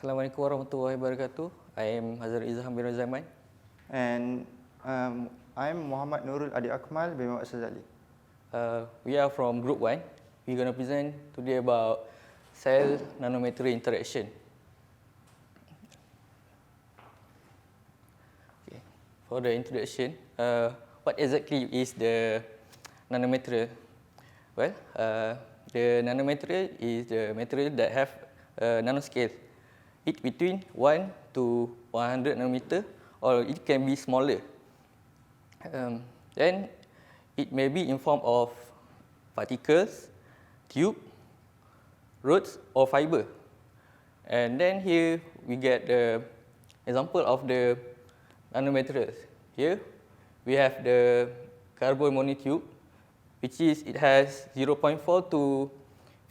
Assalamualaikum warahmatullahi wabarakatuh. I am Hazarul And I'm Muhammad Nurul Adib Ikmal bin Azri. We are from Group 1. We're going to present today about cell-nanomaterial interaction. Okay. For the introduction, what exactly is the nanomaterial? Well, the nanomaterial is the material that have nanoscale. It between 1 to 100 nanometer, or it can be smaller. Then it may be in form of particles, tube, rods, or fiber. And then here we get the example of the nanomaterials. Here we have the carbon monotube, which is it has 0.4 to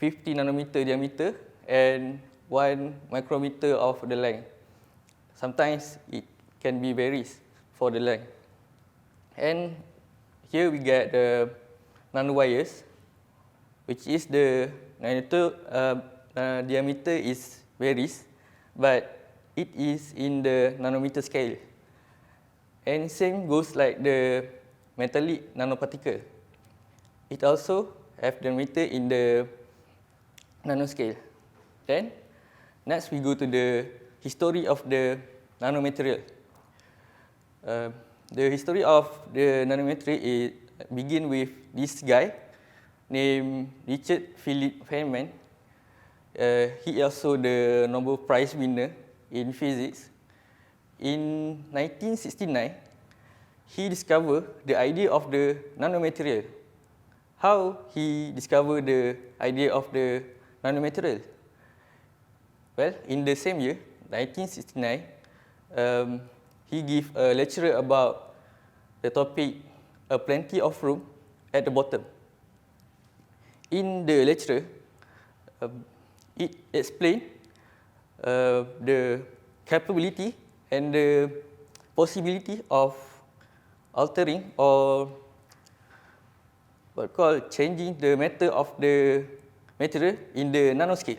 50 nanometer diameter and 1 micrometer of the length. Sometimes it can be varies for the length. And here we get the nanowires, which is the diameter is varies, but it is in the nanometer scale. And same goes like the metallic nanoparticle. It also have diameter in the nanoscale. Then next we go to the history of the nanomaterial. The history of the nanomaterial is begin with this guy named Richard Philip Feynman. He also the Nobel Prize winner in physics. In 1969, he discovered the idea of the nanomaterial. How he discovered the idea of the nanomaterial? Well, in the same year, 1969, he gave a lecture about the topic plenty of room at the bottom. In the lecture, it explained the capability and the possibility of altering or what called changing the matter of the material in the nanoscale.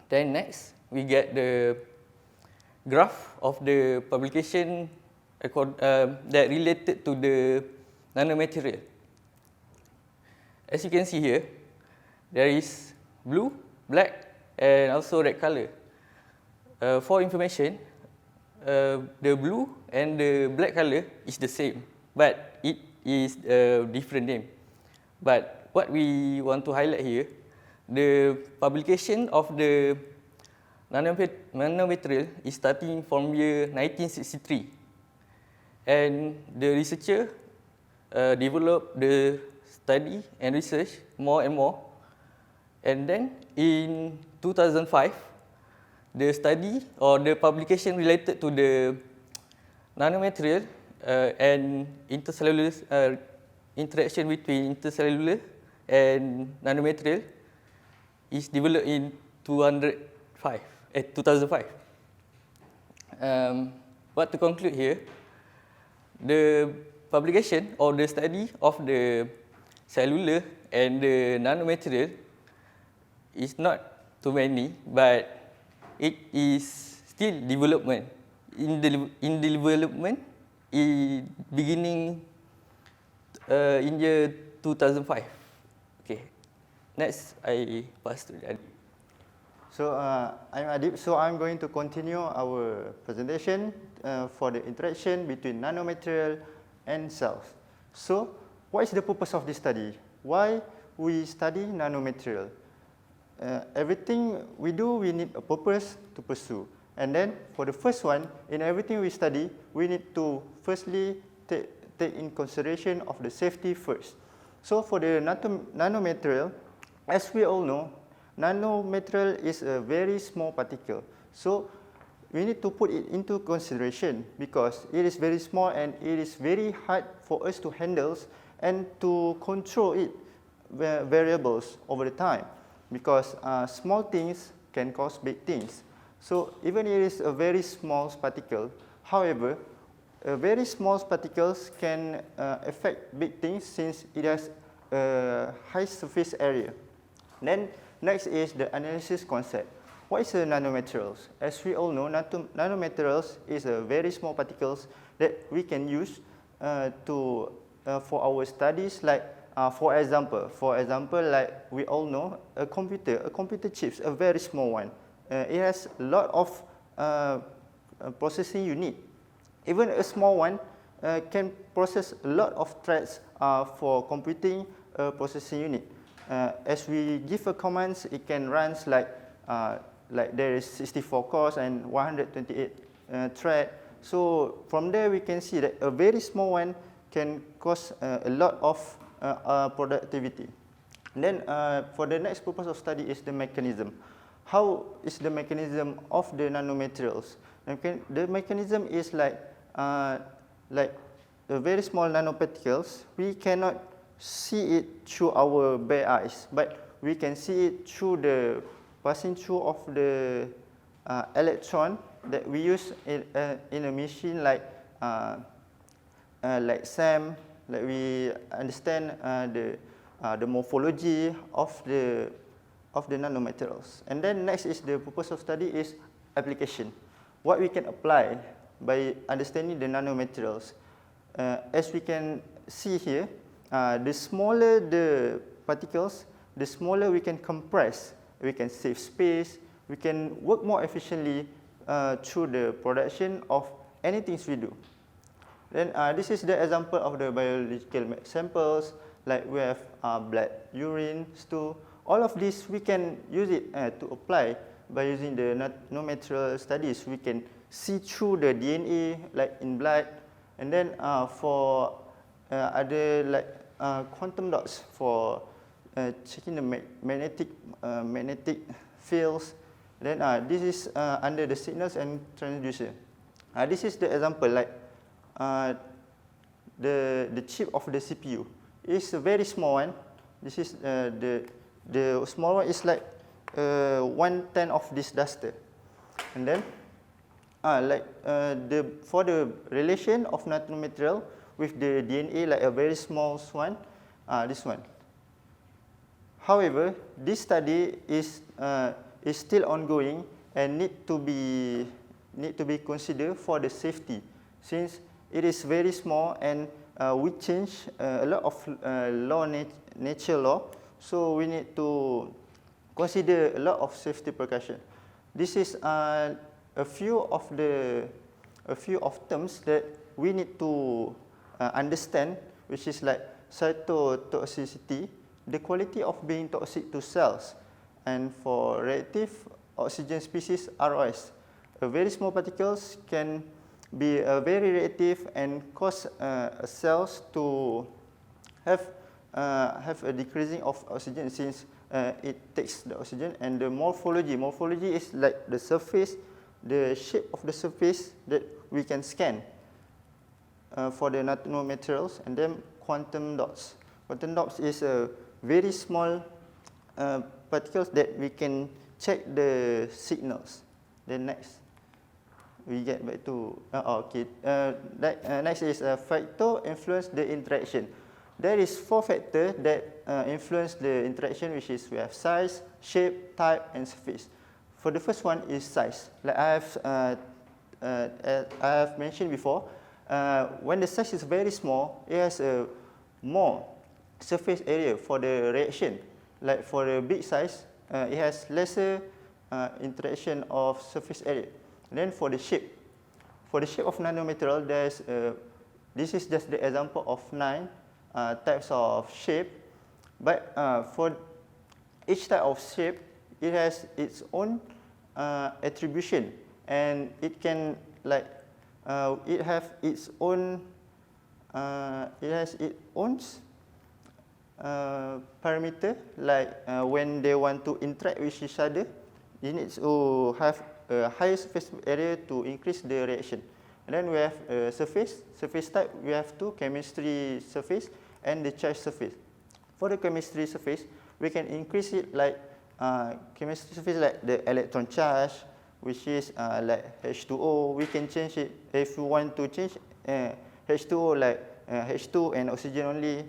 Then next, we get the graph of the publication that related to the nanomaterial. As you can see here, there is blue, black, and also red color. For information, the blue and the black color is the same, but it is a different name. But what we want to highlight here, the publication of the nanomaterial is starting from year 1963. And the researcher developed the study and research more and more. And then in 2005, the study or the publication related to the nanomaterial and intercellular interaction between intercellular and nanomaterial is developed in 2005. But to conclude here, the publication or the study of the cellular and the nanomaterial is not too many, but it is still development. In development, beginning in year 2005. Okay. Next, I pass to Adib. So I'm Adib. So I'm going to continue our presentation for the interaction between nanomaterial and cells. So what is the purpose of this study? Why we study nanomaterial? Everything we do, we need a purpose to pursue. And then for the first one, in everything we study, we need to firstly take in consideration of the safety first. So for the nanomaterial, as we all know, nanomaterial is a very small particle. So we need to put it into consideration because it is very small and it is very hard for us to handle and to control it variables over the time, because small things can cause big things. So even it is a very small particle, however, very small particles can affect big things since it has a high surface area. Then next is the analysis concept. what is a nanomaterials? As we all know, nanomaterials is a very small particles that we can use for our studies. Like for example, like we all know, a computer chips, a very small one. It has a lot of processing unit. Even a small one can process a lot of threads for computing a processing unit. As we give a commands, it can run like there is 64 cores and 128 thread. So from there we can see that a very small one can cause a lot of productivity. And then for the next purpose of study is the mechanism. How is the mechanism of the nanomaterials? The mechanism is like the very small nanoparticles. We cannot see it through our bare eyes, but we can see it through the passing through of the electron that we use in a machine like Sem. Like we understand the morphology of the nanomaterials. And then next is the purpose of study is application. What we can apply by understanding the nanomaterials. As we can see here, the smaller the particles, the smaller we can compress. We can save space. We can work more efficiently through the production of anything we do. Then this is the example of the biological samples. Like we have blood, urine, stool. All of this we can use it to apply by using the nanomaterial studies. We can see through the DNA like in blood, and then for other like quantum dots for checking the magnetic fields. Then this is under the signals and transducer. This is the example like the chip of the CPU. It's a very small one. This is the small one is like 1/10 of this duster. And then for the relation of nanomaterial with the DNA, like a very small one, this one. However, this study is still ongoing and need to be considered for the safety, since it is very small and we change a lot of nature law, so we need to consider a lot of safety precaution. This is a few of terms that we need to understand, which is like cytotoxicity, the quality of being toxic to cells, and for reactive oxygen species ROS. Very small particles can be very reactive and cause cells to have a decreasing of oxygen, since it takes the oxygen. And the morphology is like the surface, the shape of the surface that we can scan for the nanomaterials. And then quantum dots. Quantum dots is a very small particles that we can check the signals. Then next, we get back to next is factor influence the interaction. There is 4 factors that influence the interaction, which is we have size, shape, type, and surface. For the first one is size. Like I have mentioned before, when the size is very small, it has a more surface area for the reaction. Like for the big size, it has lesser interaction of surface area. And then for the shape of nanomaterial, this is just the example of 9 types of shape. But for each type of shape, it has its own attribution, and it can like it has its own parameter. Like when they want to interact with each other, you need to have a higher surface area to increase the reaction. And then we have surface type. We have 2, chemistry surface and the charge surface. For the chemistry surface, we can increase it like chemistry surface like the electron charge, which is like H2O. We can change it if we want to change H2O like H2 and oxygen only.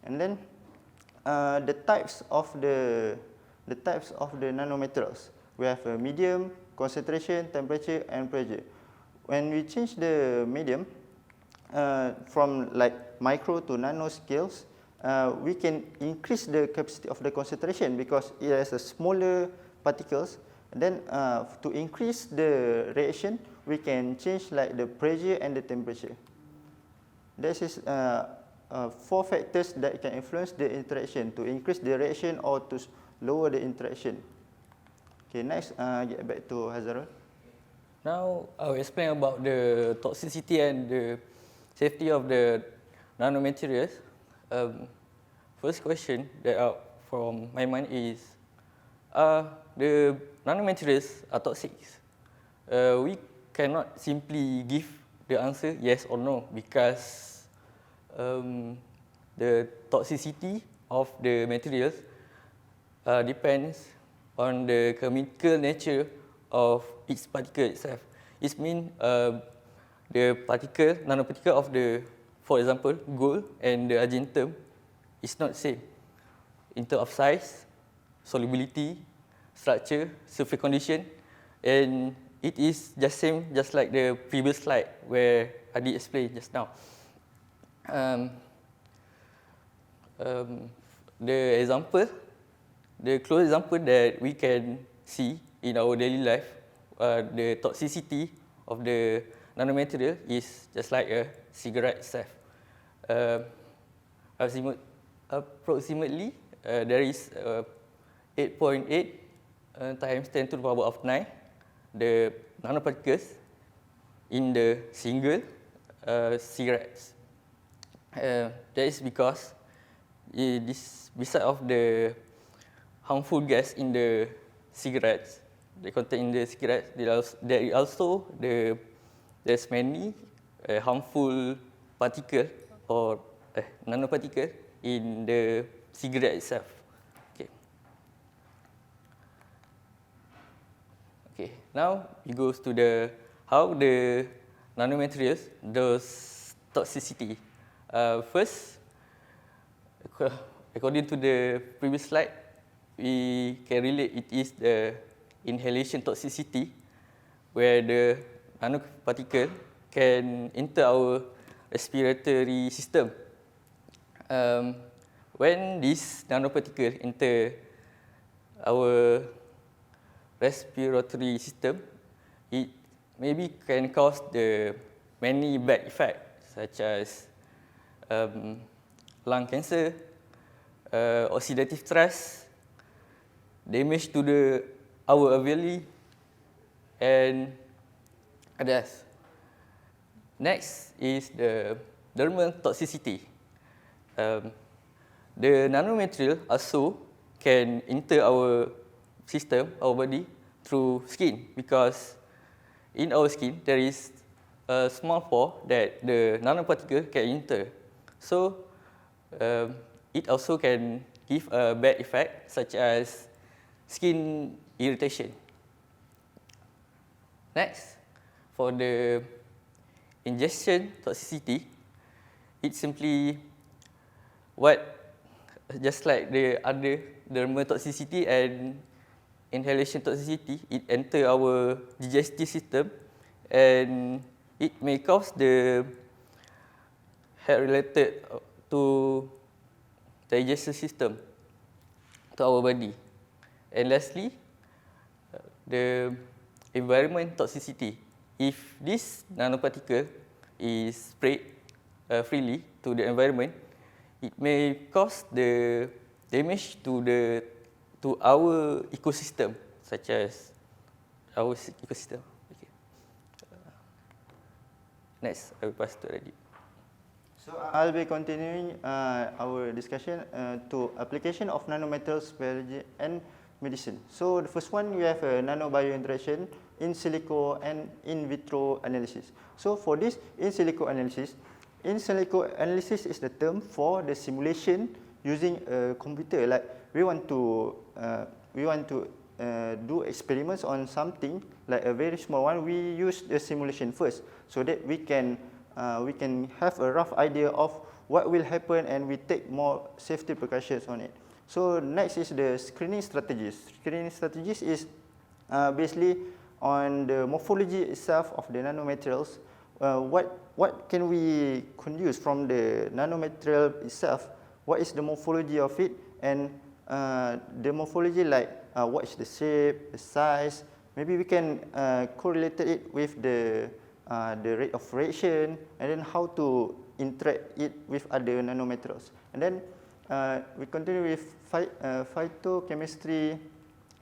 And then the types of the nanomaterials. We have a medium, concentration, temperature, and pressure. When we change the medium from like micro to nano scales, we can increase the capacity of the concentration because it has a smaller particles. Then to increase the reaction, we can change like the pressure and the temperature. This is 4 factors that can influence the interaction to increase the reaction or to lower the interaction. Okay, next, get back to Hazarul. Now I will explain about the toxicity and the safety of the nanomaterials. First question that from my mind is, the nanomaterials are toxic? We cannot simply give the answer yes or no because the toxicity of the materials depends on the chemical nature of each particle itself. It means the particle, nanoparticle of the, for example, gold and the argentum is not same in terms of size, solubility, structure, surface condition, and it is just same just like the previous slide where Adib explained just now. The example, the close example that we can see in our daily life, the toxicity of the nanomaterial is just like a cigarette itself. Approximately, there is 8.8 times 10 to the power of 9 the nanoparticles in the single cigarettes. That is because beside of the harmful gas in the cigarettes, they contain in the cigarettes, there is also there's many harmful particle or nanoparticle in the cigarette itself. Okay, now we go to the how the nanomaterials does toxicity. First, according to the previous slide, we can relate it is the inhalation toxicity, where the nanoparticle can enter our respiratory system. When this nanoparticle enter our respiratory system, it maybe can cause the many bad effects such as lung cancer, oxidative stress, damage to our alveoli, and others. Next is the dermal toxicity. The nanomaterial also can enter our system, our body, through skin because in our skin there is a small pore that the nanoparticle can enter. So it also can give a bad effect such as skin irritation. Next, for the ingestion toxicity, it's simply just like the other dermal toxicity and inhalation toxicity, it enter our digestive system and it may cause the health related to digestive system to our body. And lastly, the environment toxicity. If this nanoparticle is sprayed freely to the environment, it may cause the damage to our ecosystem, such as our ecosystem. Okay. Next, I will pass to Adib. So I'll be continuing our discussion to application of nanomaterials, biology, and medicine. So the first one, we have a nanobio interaction, in silico and in vitro analysis. So for this in silico analysis is the term for the simulation using a computer. Like we want to do experiments on something like a very small one. We use the simulation first so that we can have a rough idea of what will happen and we take more safety precautions on it. So next is the screening strategies. Screening strategies is basically on the morphology itself of the nanomaterials. What can we conduce from the nanomaterial itself? What is the morphology of it? And the morphology, like what is the shape, the size? Maybe we can correlate it with the rate of reaction, and then how to interact it with other nanomaterials. And then we continue with phytochemistry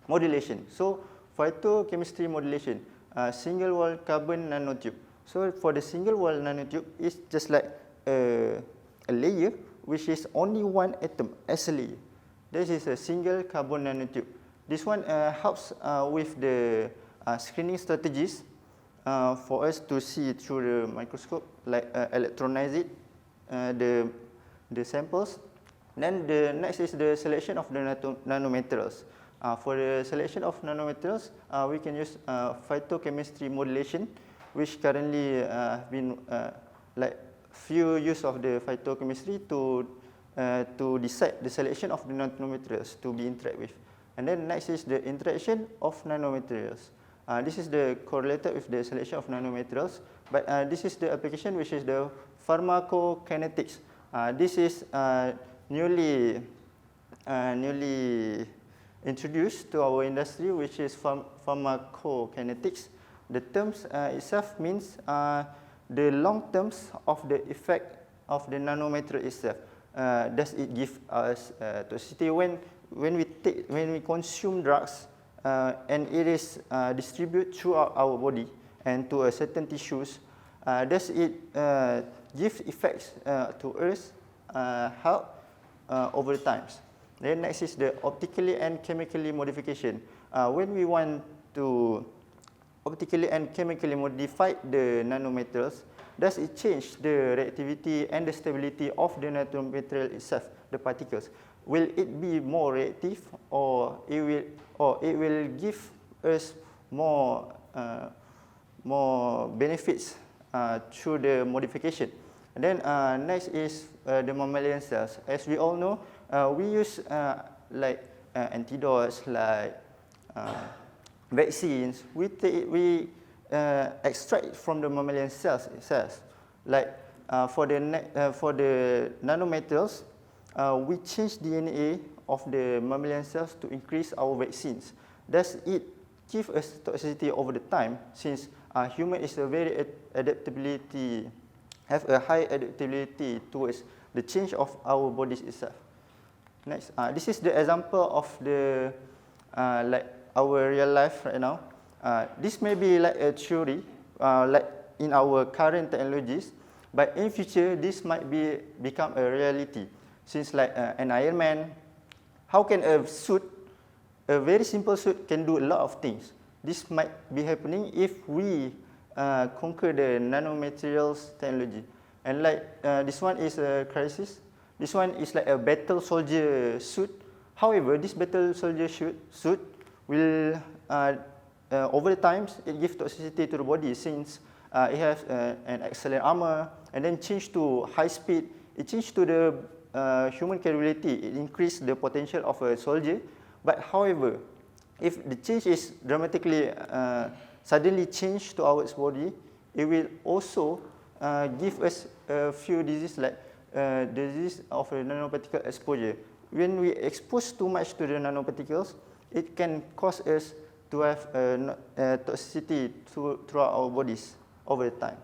modulation. So phytochemistry modulation, single wall carbon nanotube. So for the single wall nanotube, it's just like a layer which is only one atom as a layer. This is a single carbon nanotube. This one helps with the screening strategies for us to see through the microscope, like electronize it, the samples. Then the next is the selection of the nanomaterials. For the selection of nanomaterials, we can use phytochemistry modulation, which currently have been like few use of the phytochemistry to decide the selection of the nanomaterials to be interacted with. And then next is the interaction of nanomaterials. This is the correlated with the selection of nanomaterials, but this is the application which is the pharmacokinetics. This is newly introduced to our industry, which is pharmacokinetics. The terms itself means the long terms of the effect of the nanomaterial itself. Does it give us toxicity when we consume drugs and it is distributed throughout our body and to a certain tissues? Does it give effects to us health over time? Then next is the optically and chemically modification. When we want to optically and chemically modify the nanomaterials, does it change the reactivity and the stability of the nanomaterial itself, the particles? Will it be more reactive, or it will give us more benefits through the modification? And then next is the mammalian cells. As we all know, we use like antidotes, like vaccines. We extract from the mammalian cells itself. Like for the nanomaterials, we change DNA of the mammalian cells to increase our vaccines. Does it give us toxicity over the time, since human is a very have a high adaptability towards the change of our bodies itself. Next, this is the example of the like our real life right now. This may be like a theory, like in our current technologies, but in future this might become a reality. Since like an Iron Man, how can a very simple suit can do a lot of things? This might be happening if we conquer the nanomaterials technology. And like this one is a crisis. This one is like a battle soldier suit. However, this battle soldier suit will over the times it gives toxicity to the body, since it has an excellent armor, and then change to high speed. It changed to the human capability. It increased the potential of a soldier. But however, if the change is dramatically suddenly changed to our body, it will also give us a few diseases, like disease of a nanoparticle exposure. When we expose too much to the nanoparticles, it can cause us to have toxicity throughout our bodies over time.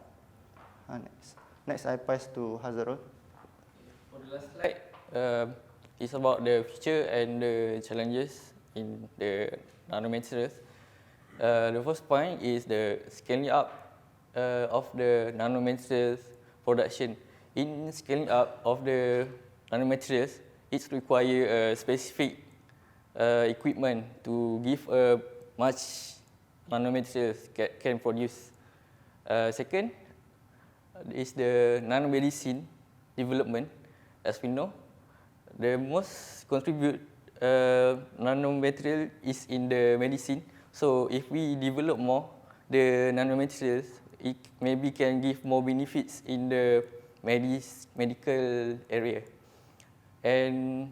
Next, I pass to Hazarul. For the last slide, it's about the future and the challenges in the nanomaterials. The first point is the scaling up of the nanomaterials production. In scaling up of the nanomaterials, it requires a specific equipment to give a much nanomaterials can produce. Second is the nanomedicine development. As we know, the most contribute nanomaterial is in the medicine. So if we develop more the nanomaterials, it maybe can give more benefits in the medical area. And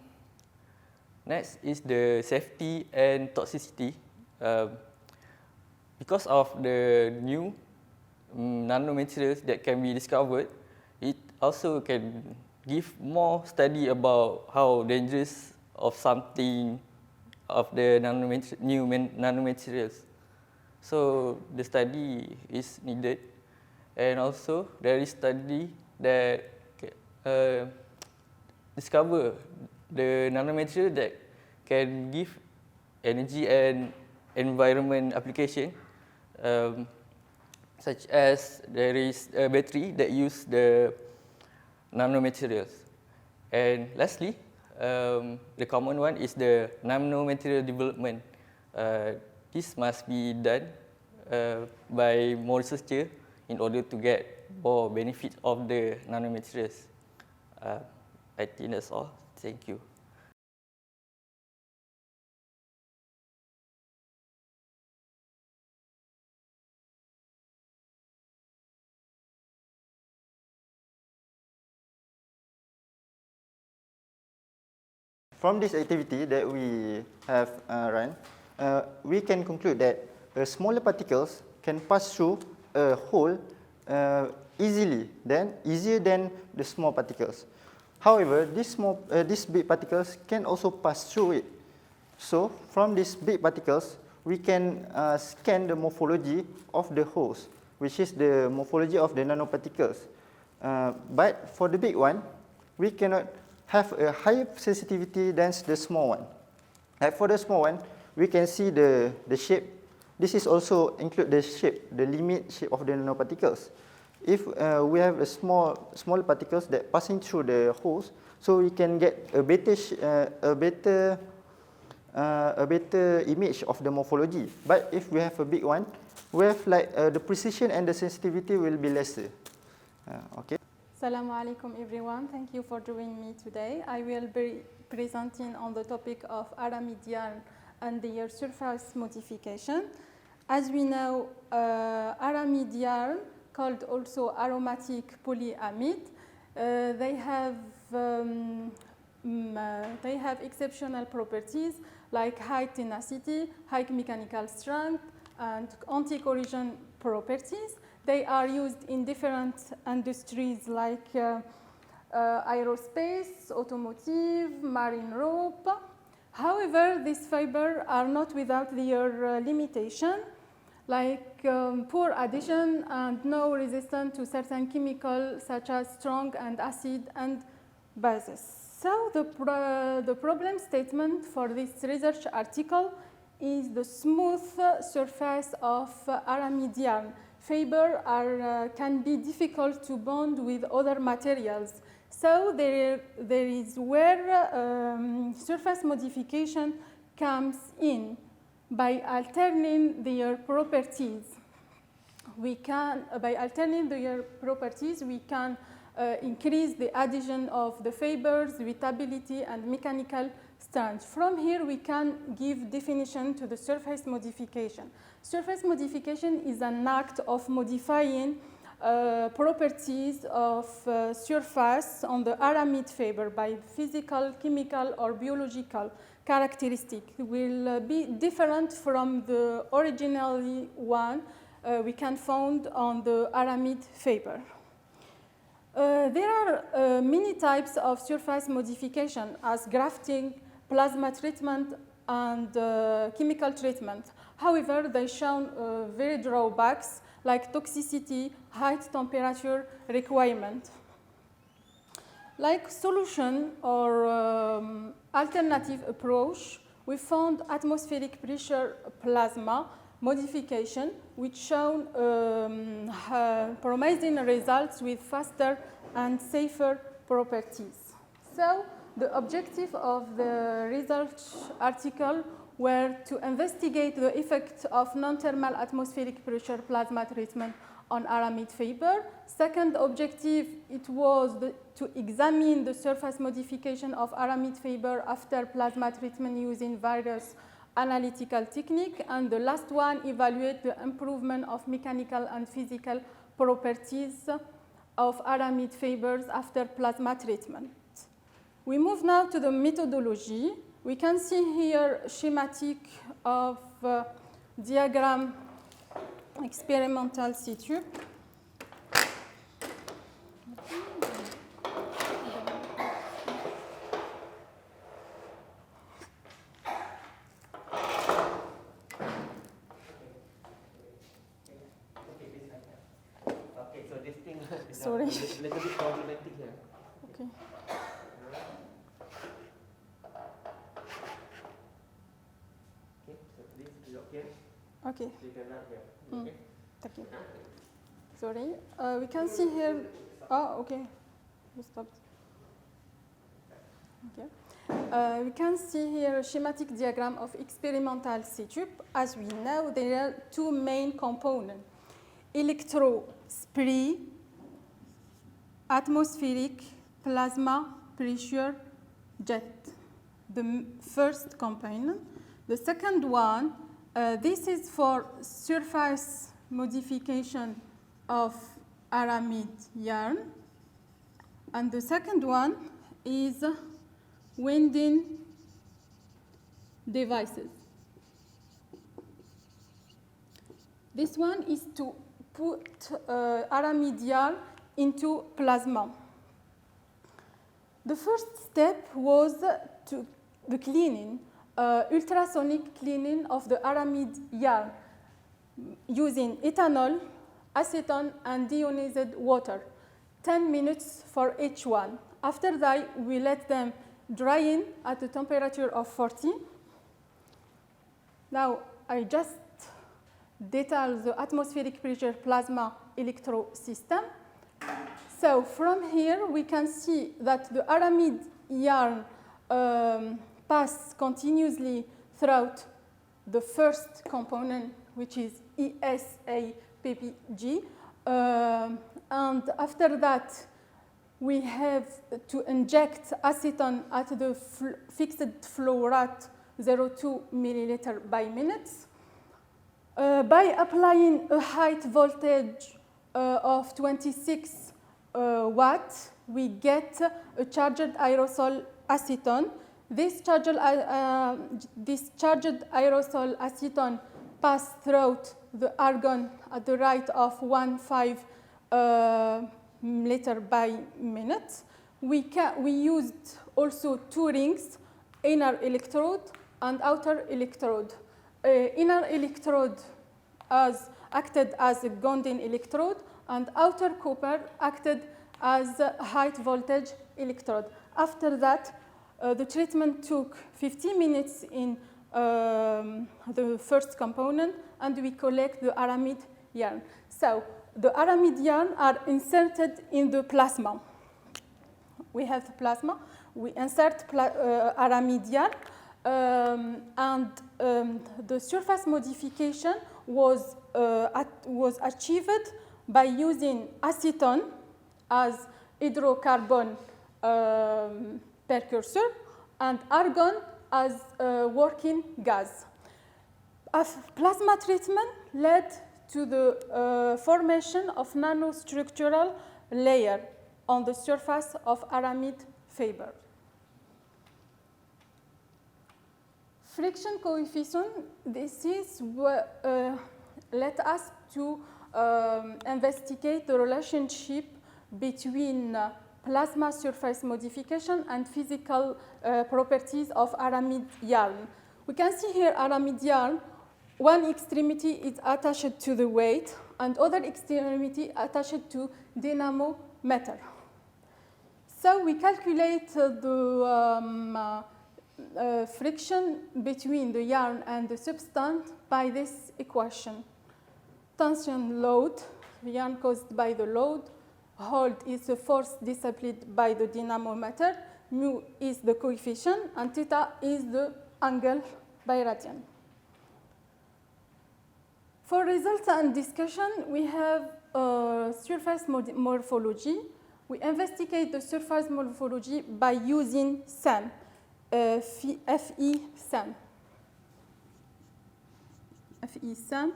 next is the safety and toxicity. because of the new nanomaterials that can be discovered, it also can give more study about how dangerous of something of the new nanomaterials. So the study is needed, and also there is study that discover the nanomaterial that can give energy and environment application, such as there is a battery that use the nanomaterials. And lastly, the common one is the nanomaterial development. This must be done by more researchers in order to get more benefit of the nanomaterials. I think that's all. Thank you. From this activity that we have run, we can conclude that smaller particles can pass through a hole easier than the small particles. However, these big particles can also pass through it. So, from these big particles, we can scan the morphology of the holes, which is the morphology of the nanoparticles. But for the big one, we cannot have a higher sensitivity than the small one. Like for the small one, we can see the shape. This is also include the shape, the limit shape of the nanoparticles. If we have a small particles that passing through the holes, so we can get a better image of the morphology. But if we have a big one, we have like the precision and the sensitivity will be lesser. Okay. Assalamu alaikum everyone, thank you for joining me today. I will be presenting on the topic of aramid yarn and their surface modification. As we know, aramid yarn, called also aromatic polyamide, they have exceptional properties like high tenacity, high mechanical strength, and anti-corrosion properties. They are used in different industries like aerospace, automotive, marine rope. However, these fibers are not without their limitation, like poor adhesion and no resistance to certain chemicals such as strong and acid and bases. So the problem statement for this research article is the smooth surface of aramid yarn. Fibers can be difficult to bond with other materials. So there is where surface modification comes in. By altering their properties, we can increase the adhesion of the fibers, wettability, and mechanical strength. From here, we can give definition to the surface modification. Surface modification is an act of modifying properties of surface on the aramid fiber by physical, chemical, or biological characteristic. Will be different from the originally one we can find on the aramid fiber. There are many types of surface modification as grafting, plasma treatment, and chemical treatment. However, they show very drawbacks like toxicity, high temperature requirement. Like solution or alternative approach, we found atmospheric pressure plasma modification, which shown promising results with faster and safer properties. So the objective of the research article were to investigate the effect of non-thermal atmospheric pressure plasma treatment on aramid fiber. Second objective, it was to examine the surface modification of aramid fiber after plasma treatment using various analytical technique. And the last one, evaluate the improvement of mechanical and physical properties of aramid fibers after plasma treatment. We move now to the methodology. We can see here schematic of diagram experimental C-tube. Sorry. A little bit problematic here. Okay. Okay, so this is okay. Okay. So you can run here. Okay. Thank you. Sorry. We can see here. Oh, okay. We stopped. Okay. We can see here a schematic diagram of experimental C-tube. As we know, there are two main components: electro-spray, atmospheric plasma pressure jet, the first component. The second one, this is for surface modification of aramid yarn. And the second one is winding devices. This one is to put aramid yarn into plasma. The first step was to the cleaning, ultrasonic cleaning of the aramid yarn using ethanol, acetone, and deionized water, 10 minutes for each one. After that, we let them dry in at a temperature of 40. Now, I just detail the atmospheric pressure plasma electro system. So from here, we can see that the aramid yarn pass continuously throughout the first component, which is ESA-PPG. And after that, we have to inject acetone at the fixed flow rate 0.2 milliliter by minute. By applying a high voltage of 26 watts, we get a charged aerosol acetone. This charged aerosol acetone passes throughout the argon at the rate of 1.5 liter by minute. We used also two rings, inner electrode and outer electrode. Inner electrode acted as a Gondin electrode, and outer copper acted as a high voltage electrode. After that, the treatment took 15 minutes in the first component, and we collect the aramid yarn. So the aramid yarn are inserted in the plasma. We have the plasma. We insert aramid yarn, and the surface modification was achieved by using acetone as hydrocarbon precursor and argon as working gas. Plasma treatment led to the formation of nanostructural layer on the surface of aramid fiber. Friction coefficient, this is what led us to investigate the relationship between plasma surface modification and physical properties of aramid yarn. We can see here aramid yarn, one extremity is attached to the weight and other extremity attached to dynamo matter. So we calculate the friction between the yarn and the substance by this equation. Tension load, the yarn caused by the load, hold is the force dissipated by the dynamo matter, mu is the coefficient, and theta is the angle by radian. For results and discussion, we have surface morphology. We investigate the surface morphology by using Sem, FE Sem. FE Sem,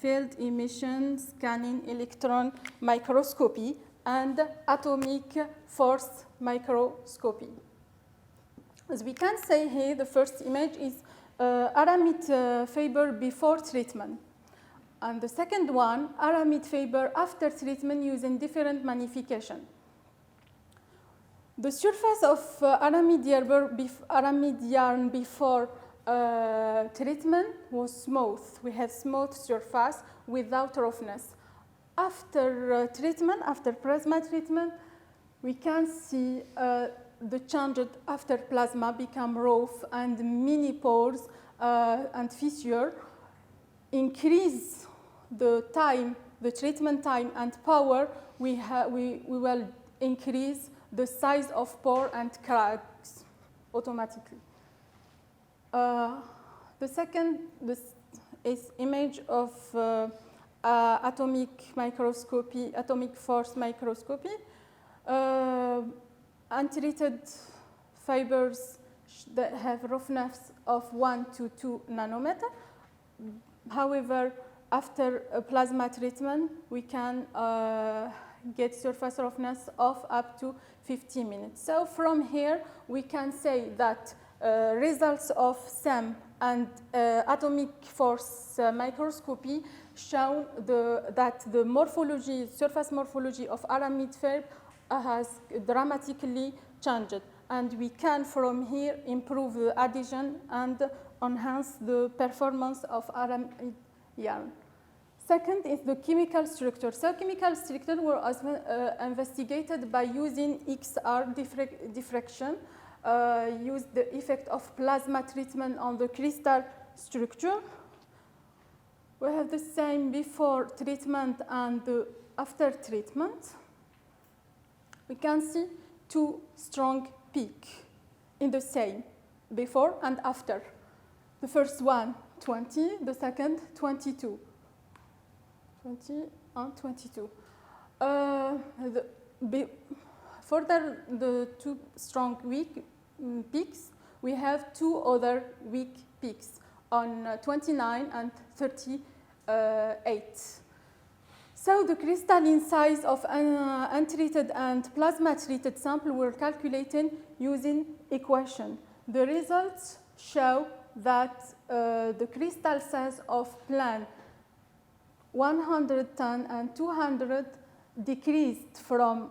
field emission scanning electron microscopy and atomic force microscopy. As we can say here, the first image is aramid fiber before treatment. And the second one, aramid fiber after treatment using different magnification. The surface of aramid yarn before treatment was smooth. We have smooth surface without roughness. After treatment, after plasma treatment, we can see the change after plasma become rough and mini pores and fissure. Increase the time, the treatment time and power, we will increase the size of pore and cracks automatically. The second is image of atomic microscopy, atomic force microscopy. Untreated fibers that have roughness of 1 to 2 nanometer. However, after a plasma treatment, we can get surface roughness of up to 50 minutes. So from here, we can say that results of SEM and atomic force microscopy show that the morphology, surface morphology of aramid fiber has dramatically changed. And we can, from here, improve the adhesion and enhance the performance of aramid yarn. Second is the chemical structure. So chemical structure was investigated by using XR diffraction, used the effect of plasma treatment on the crystal structure. We have the same before treatment and after treatment. We can see two strong peaks in the same, before and after. The first one, 20, the second, 22. 20 and 22. Further, the two strong weak peaks, we have two other weak peaks on 29 and 38. So the crystalline size of untreated and plasma-treated sample were calculated using equation. The results show that the crystal size of plant 110 and 200 decreased from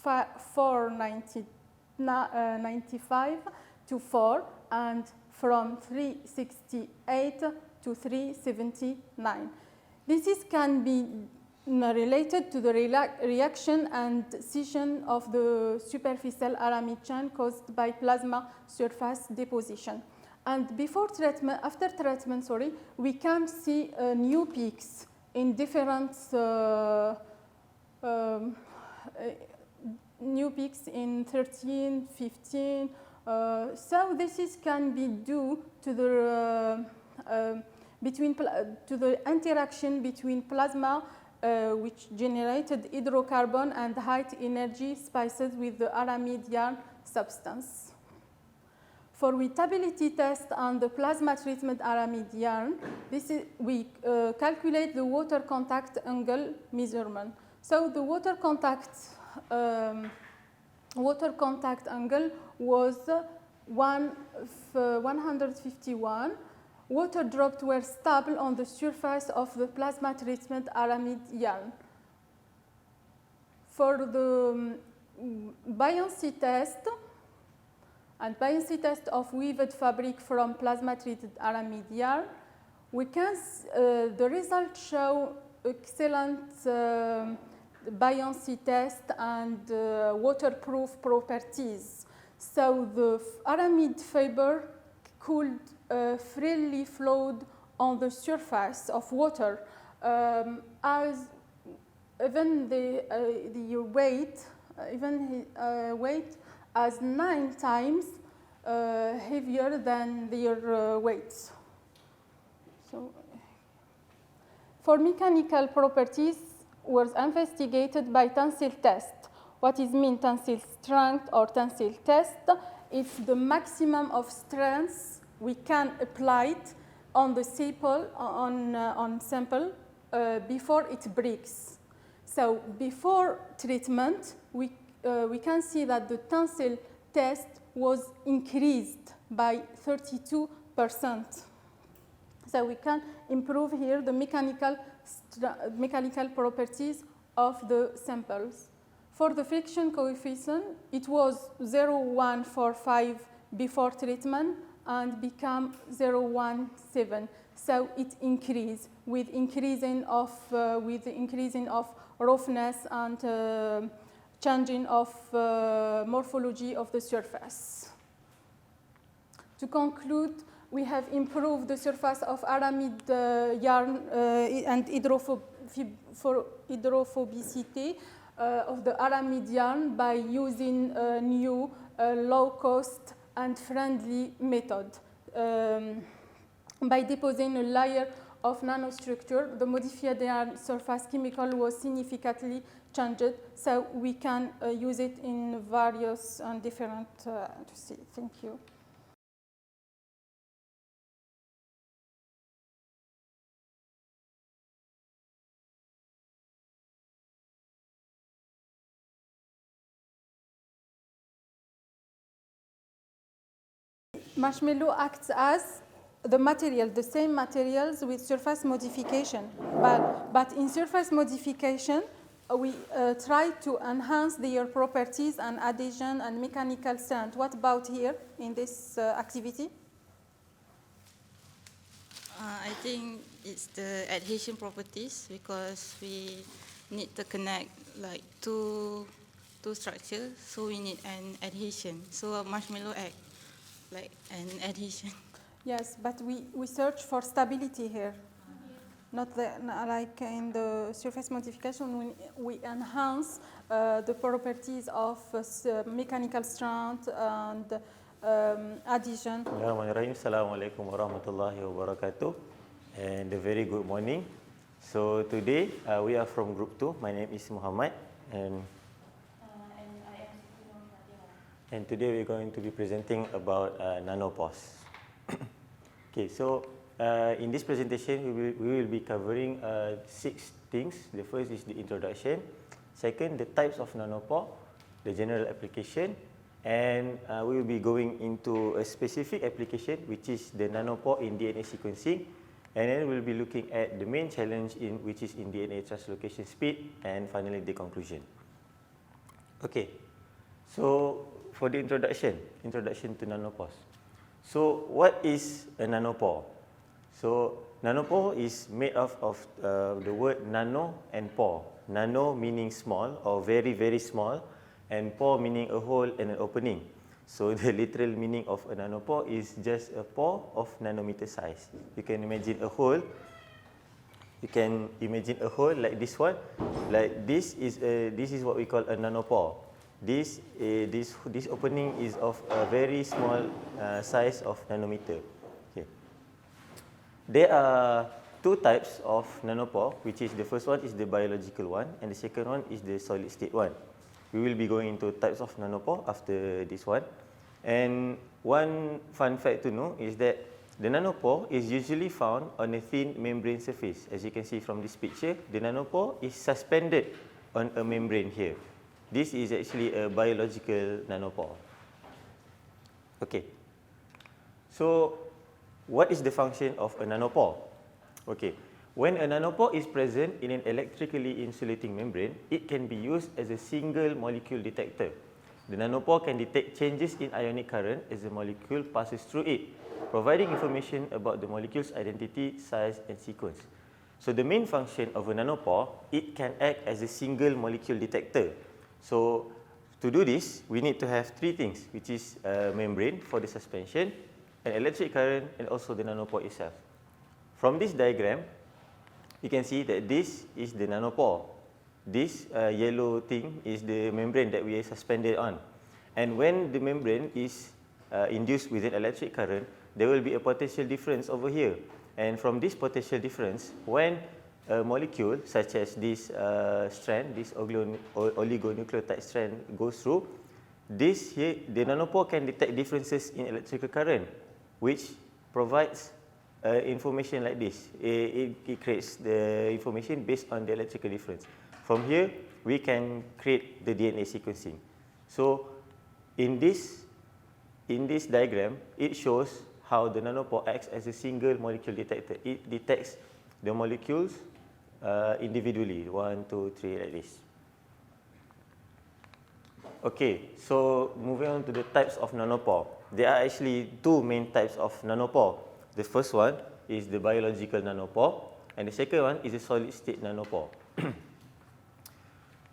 495 to 4 and from 368 to 379. This can be related to the reaction and scission of the superficial aramid chain caused by plasma surface deposition. And before treatment, after treatment, sorry, we can see new peaks in different new peaks in 13, 15. So this can be due to the to the interaction between plasma, which generated hydrocarbon and high energy species with the aramid yarn substance. For wettability test on the plasma treatment aramid yarn, we calculate the water contact angle measurement. So the water contact angle was 151. Water drops were stable on the surface of the plasma treatment aramid yarn. For the buoyancy test of weaved fabric from plasma treated aramid yarn, we can the results show excellent buoyancy test and waterproof properties. So the aramid fiber could freely float on the surface of water, as even the weight, weight as 9 times heavier than their weights. So, for mechanical properties was investigated by tensile test. What is mean tensile strength or tensile test? It's the maximum of strength we can apply it on the sample, sample before it breaks. So before treatment, we can see that the tensile test was increased by 32%. So we can improve here the mechanical properties of the samples. For the friction coefficient, it was 0.145 before treatment and become 0.17. So it increased with increasing of roughness and changing of morphology of the surface. To conclude, we have improved the surface of aramid yarn and hydrophobicity of the aramid yarn by using a new low-cost and friendly method. By depositing a layer of nanostructure, the modified yarn surface chemical was significantly changed, so we can use it in various and different. Thank you. Marshmallow acts as the material, the same materials with surface modification. But in surface modification, we try to enhance their properties and adhesion and mechanical strength. What about here in this activity? I think it's the adhesion properties because we need to connect like two structures, so we need an adhesion. So a marshmallow act like an adhesion. Yes, but we search for stability here. Not like in the surface modification, we enhance the properties of mechanical strength and adhesion. Bismillahirrahmanirrahim. Assalamualaikum warahmatullahi wabarakatuh. And a very good morning. So today we are from group 2. My name is Muhammad and today we're going to be presenting about nanopores. Okay, so in this presentation we will be covering 6 things. The first is the introduction. Second, the types of nanopore, the general application, and we will be going into a specific application which is the nanopore in DNA sequencing, and then we'll be looking at the main challenge which is in DNA translocation speed, and finally the conclusion. Okay, so for the introduction to nanopores. So what is a nanopore? So nanopore is made up of the word nano and pore. Nano meaning small or very, very small, and pore meaning a hole and an opening. So the literal meaning of a nanopore is just a pore of nanometer size. You can imagine a hole. You can imagine a hole like this one. Like this is what we call a nanopore. This opening is of a very small size of nanometer. Okay. There are 2 types of nanopore, which is the first one is the biological one, and the second one is the solid state one. We will be going into types of nanopore after this one. And one fun fact to know is that the nanopore is usually found on a thin membrane surface. As you can see from this picture, the nanopore is suspended on a membrane here. This is actually a biological nanopore. Okay. So, what is the function of a nanopore? Okay. When a nanopore is present in an electrically insulating membrane, it can be used as a single molecule detector. The nanopore can detect changes in ionic current as the molecule passes through it, providing information about the molecule's identity, size, and sequence. So, the main function of a nanopore, it can act as a single molecule detector. So, to do this, we need to have 3 things, which is a membrane for the suspension, an electric current, and also the nanopore itself. From this diagram, you can see that this is the nanopore. This yellow thing is the membrane that we are suspended on. And when the membrane is induced with an electric current, there will be a potential difference over here. And from this potential difference, when a molecule such as this strand, this oligonucleotide strand goes through, this here, the nanopore can detect differences in electrical current, which provides information like this. It creates the information based on the electrical difference. From here, we can create the DNA sequencing. So, in this diagram, it shows how the nanopore acts as a single molecule detector. It detects the molecules individually, 1, 2, 3, like this. Okay, so moving on to the types of nanopore. There are actually two main types of nanopore. The first one is the biological nanopore, and the second one is a solid state nanopore.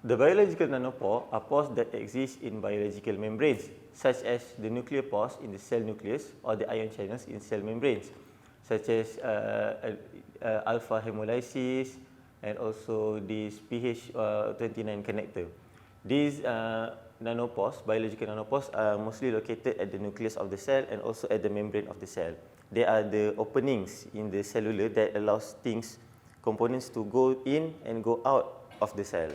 The biological nanopore are pores that exist in biological membranes, such as the nuclear pores in the cell nucleus or the ion channels in cell membranes, such as alpha hemolysis and also this pH29 connector. These nanopores, biological nanopores, are mostly located at the nucleus of the cell and also at the membrane of the cell. They are the openings in the cellular that allows things, components to go in and go out of the cell.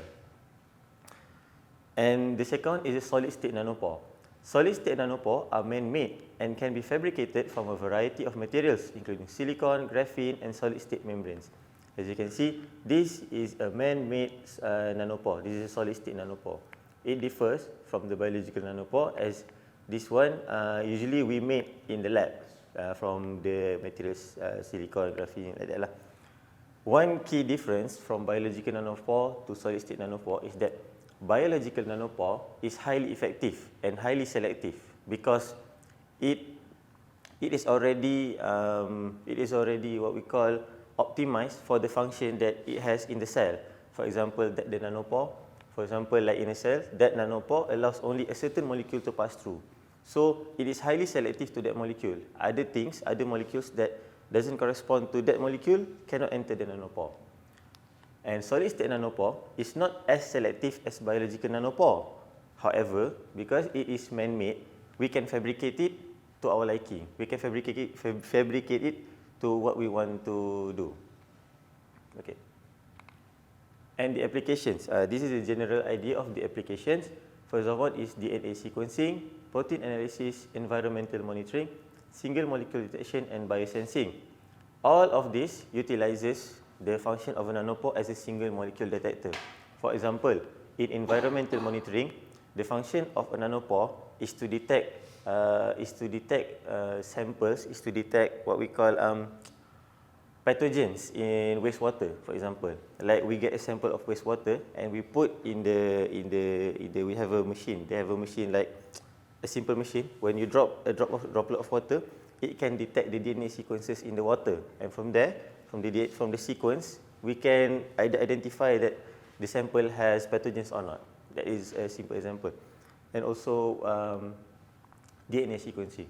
And the second one is a solid state nanopore. Solid state nanopore are man-made and can be fabricated from a variety of materials, including silicon, graphene, and solid state membranes. As you can see, this is a man-made nanopore. This is a solid state nanopore. It differs from the biological nanopore, as this one usually we made in the lab from the materials silicon, graphene, like that lah. One key difference from biological nanopore to solid state nanopore is that biological nanopore is highly effective and highly selective because it is already what we call optimized for the function that it has in the cell. For example, the nanopore, for example, like in a cell, that nanopore allows only a certain molecule to pass through. So it is highly selective to that molecule. Other things, other molecules that doesn't correspond to that molecule cannot enter the nanopore. And solid state nanopore is not as selective as biological nanopore. However, because it is man-made, we can fabricate it to our liking. We can fabricate it to what we want to do. Okay. And the applications. This is a general idea of the applications. First of all is DNA sequencing, protein analysis, environmental monitoring, single molecule detection, and biosensing. All of this utilizes the function of a nanopore as a single molecule detector. For example, in environmental monitoring, the function of a nanopore is to detect samples, is to detect what we call pathogens in wastewater. For example, like we get a sample of wastewater and we put in the we have a machine. They have a machine like a simple machine. When you drop a droplet of water, it can detect the DNA sequences in the water, and from there, from the sequence, we can identify that the sample has pathogens or not. That is a simple example. And also DNA sequencing.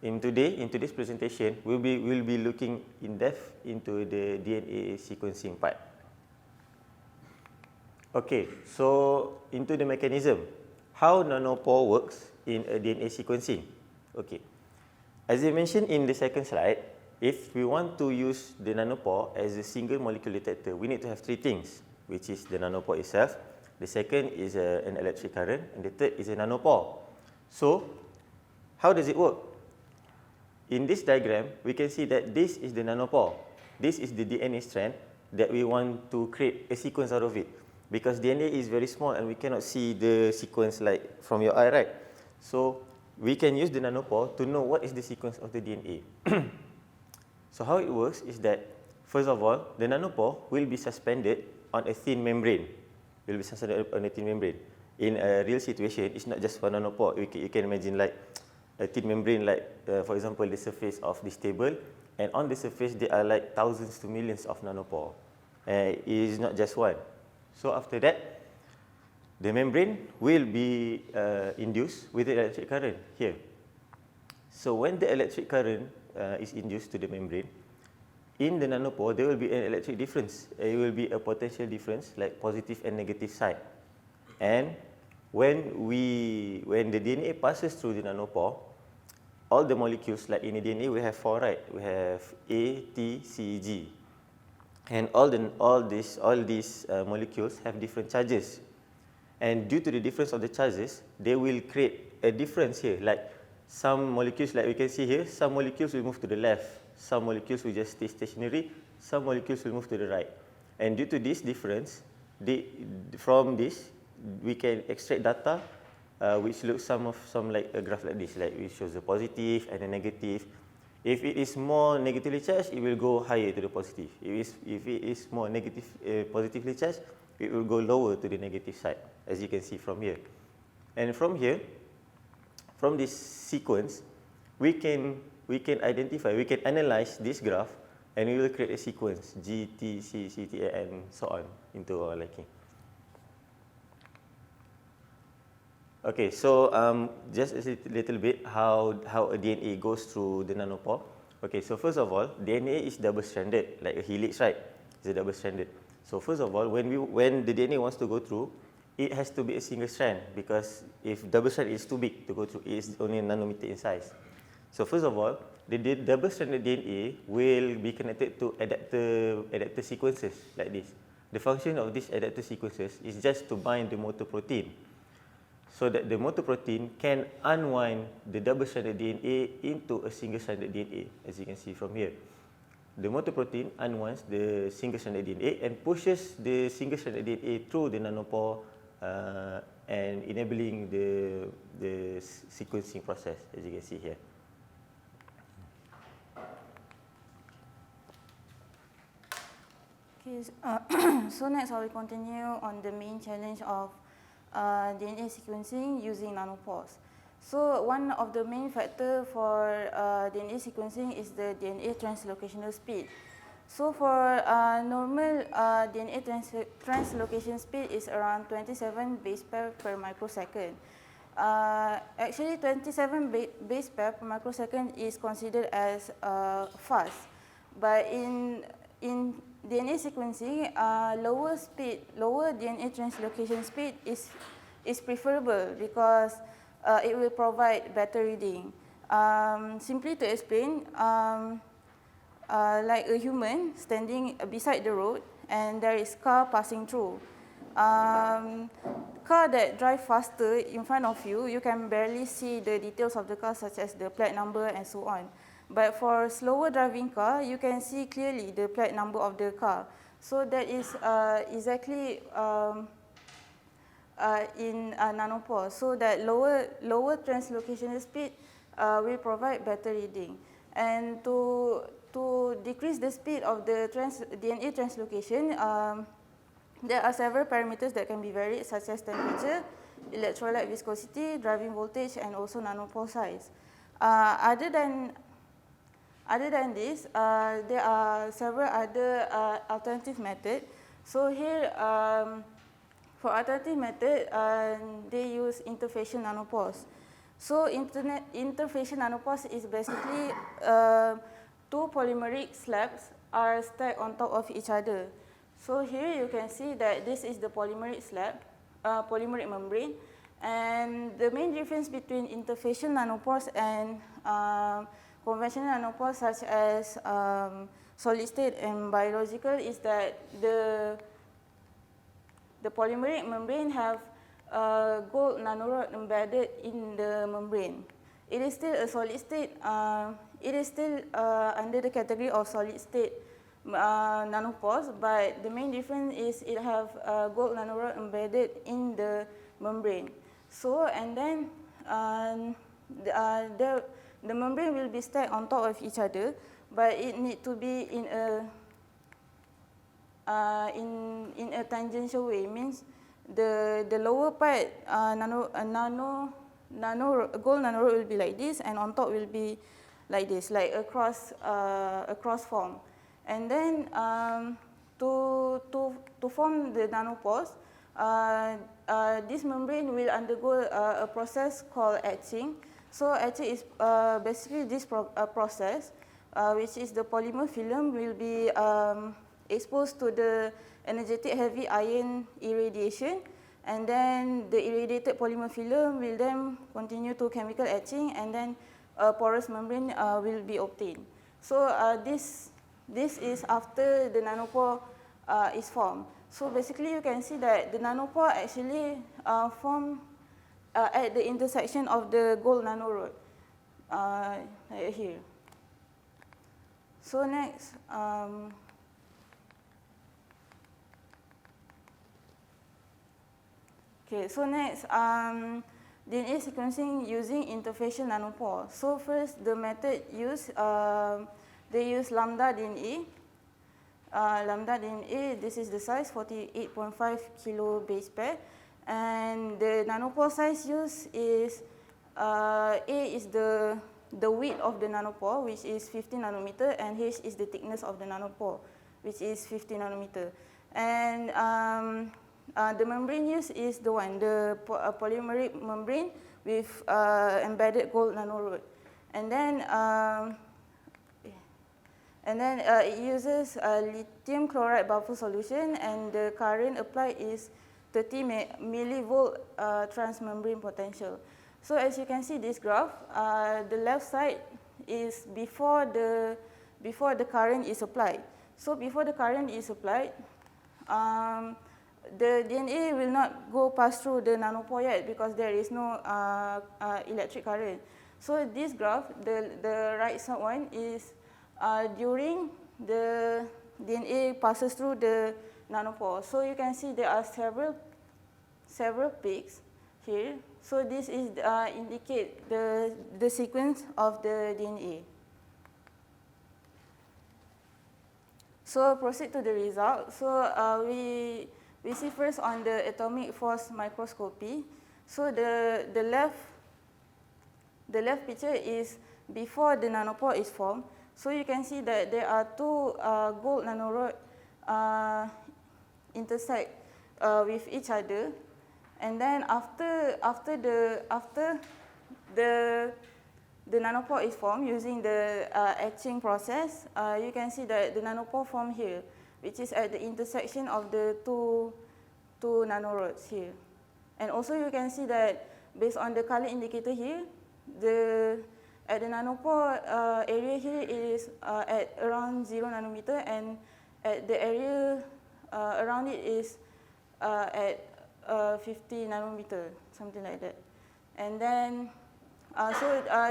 In today's presentation, we'll be looking in depth into the DNA sequencing part. Okay, so into the mechanism, how nanopore works in a DNA sequencing. Okay, as I mentioned in the second slide, if we want to use the nanopore as a single molecule detector, we need to have three things, which is the nanopore itself, the second is an electric current, and the third is a nanopore. So, how does it work? In this diagram, we can see that this is the nanopore. This is the DNA strand that we want to create a sequence out of it. Because DNA is very small and we cannot see the sequence like from your eye, right? So, we can use the nanopore to know what is the sequence of the DNA. So how it works is that, first of all, the nanopore will be suspended on a thin membrane. Will be suspended on a thin membrane. In a real situation, it's not just one nanopore. You can imagine like a thin membrane, like for example, the surface of this table, and on the surface there are like thousands to millions of nanopore. It is not just one. So after that, the membrane will be induced with the electric current here. So when the electric current is induced to the membrane, in the nanopore there will be an electric difference. It will be a potential difference like positive and negative side. And when the DNA passes through the nanopore, all the molecules, like in a DNA we have 4, right? We have A, T, C, G. And all these molecules have different charges. And due to the difference of the charges, they will create a difference here. Like some molecules, like we can see here, some molecules will move to the left, some molecules will just stay stationary, some molecules will move to the right. And due to this difference, from this, we can extract data which looks some like a graph like this, like which shows the positive and the negative. If it is more negatively charged, it will go higher to the positive. If it is more positively charged, it will go lower to the negative side, as you can see from here. And from here, from this sequence, we can identify, we can analyze this graph, and we will create a sequence G, T, C, C, T, A, and so on into our liking. Okay, so just a little bit how a DNA goes through the nanopore. Okay, so first of all, DNA is double-stranded, like a helix, right? It's a double-stranded. So first of all, when the DNA wants to go through, it has to be a single strand, because if double-strand is too big to go through, it is only a nanometer in size. So first of all, the double-stranded DNA will be connected to adapter sequences like this. The function of these adapter sequences is just to bind the motor protein, so that the motor protein can unwind the double-stranded DNA into a single-stranded DNA, as you can see from here. The motor protein unwinds the single-stranded DNA and pushes the single-stranded DNA through the nanopore and enabling the sequencing process, as you can see here. Okay, so next I will continue on the main challenge of DNA sequencing using nanopores. So one of the main factors for DNA sequencing is the DNA translocational speed. So for normal DNA translocation speed is around 27 base pair per microsecond. Actually, 27 base pair per microsecond is considered as fast, but in DNA sequencing, lower DNA translocation speed is preferable because it will provide better reading. Simply to explain, like a human standing beside the road and there is car passing through. Car that drive faster in front of you, you can barely see the details of the car, such as the plate number and so on. But for slower driving car, you can see clearly the plate number of the car. So that is exactly in nanopore. So that lower translocational speed will provide better reading. And to decrease the speed of the DNA translocation, there are several parameters that can be varied, such as temperature, electrolyte viscosity, driving voltage, and also nanopore size. Other than this, there are several other alternative methods. So here, for alternative method, they use interfacial nanopores. So interfacial nanopores is basically two polymeric slabs are stacked on top of each other. So here you can see that this is the polymeric slab, polymeric membrane, and the main difference between interfacial nanopores and conventional nanopores, such as solid state and biological, is that the polymeric membrane have gold nanorod embedded in the membrane. It is still a solid state. It is still under the category of solid state nanopores, but the main difference is it have gold nanorod embedded in the membrane. So, and then the membrane will be stacked on top of each other, but it need to be in a tangential way. Means the lower part gold nanorod will be like this, and on top will be like this, like a cross form. And then to form the nanopores, this membrane will undergo a process called etching. So etching is basically this process, which is the polymer film will be exposed to the energetic heavy ion irradiation, and then the irradiated polymer film will then continue to chemical etching, and then a porous membrane will be obtained. So this is after the nanopore is formed. So basically you can see that the nanopore actually form at the intersection of the gold nanorod, like here. So next, DNA sequencing using interfacial nanopore. So first, the method used, they use lambda DNA. Lambda DNA, this is the size, 48.5 kilo base pair. And the nanopore size used is, A is the width of the nanopore, which is 50 nanometer, and H is the thickness of the nanopore, which is 50 nanometer. And the membrane used is the one, the polymeric membrane with embedded gold nanorod. And then it uses lithium chloride buffer solution, and the current applied is 30 millivolt transmembrane potential. So as you can see this graph, the left side is before the current is applied. So before the current is applied, the DNA will not go pass through the nanopore yet because there is no electric current. So this graph, the right side one is during the DNA passes through the nanopore. So you can see there are several peaks here. So this is indicate the sequence of the DNA. So proceed to the result. So we see first on the atomic force microscopy. So the left picture is before the nanopore is formed. So you can see that there are two gold nanorod intersect with each other, and then after the nanopore is formed using the etching process, you can see that the nanopore formed here, which is at the intersection of the two nanorods here. And also you can see that based on the color indicator here, at the nanopore area here is at around 0 nanometer, and at the area around it is at 50 nanometer, something like that. And then,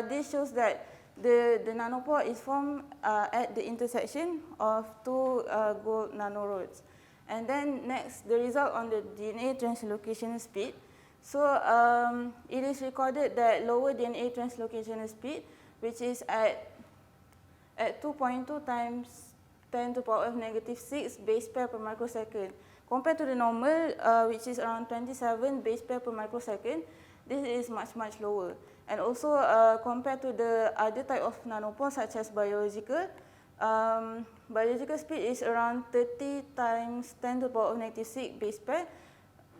this shows that the nanopore is formed at the intersection of two gold nanorods. And then next, the result on the DNA translocation speed. So it is recorded that lower DNA translocation speed, which is at 2.2 times 10 to the power of -6 base pair per microsecond. Compared to the normal, which is around 27 base pair per microsecond, this is much lower. And also compared to the other type of nanopore such as biological, biological speed is around 30 times 10 to the power of -6 base pair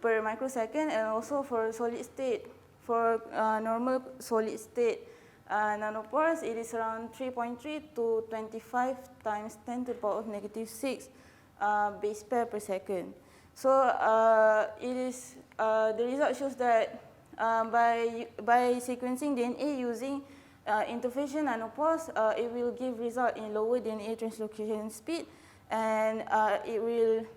per microsecond, and also for solid state, for normal solid state nanopores, it is around 3.3 to 25 times 10 to the power of -6 base pair per second. So it is the result shows that by sequencing DNA using interfacial nanopores, it will give result in lower DNA translocation speed, and it will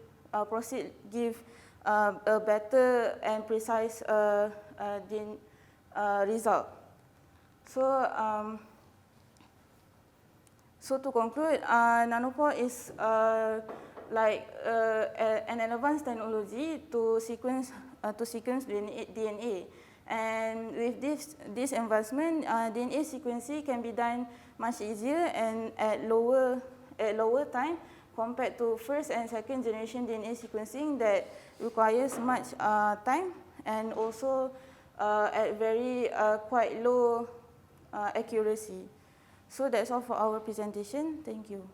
give a better and precise result. So to conclude, nanopore is like an advanced technology to sequence DNA. And with this advancement, DNA sequencing can be done much easier and at lower time compared to first and second generation DNA sequencing that requires much time, and also at very quite low accuracy. So that's all for our presentation. Thank you.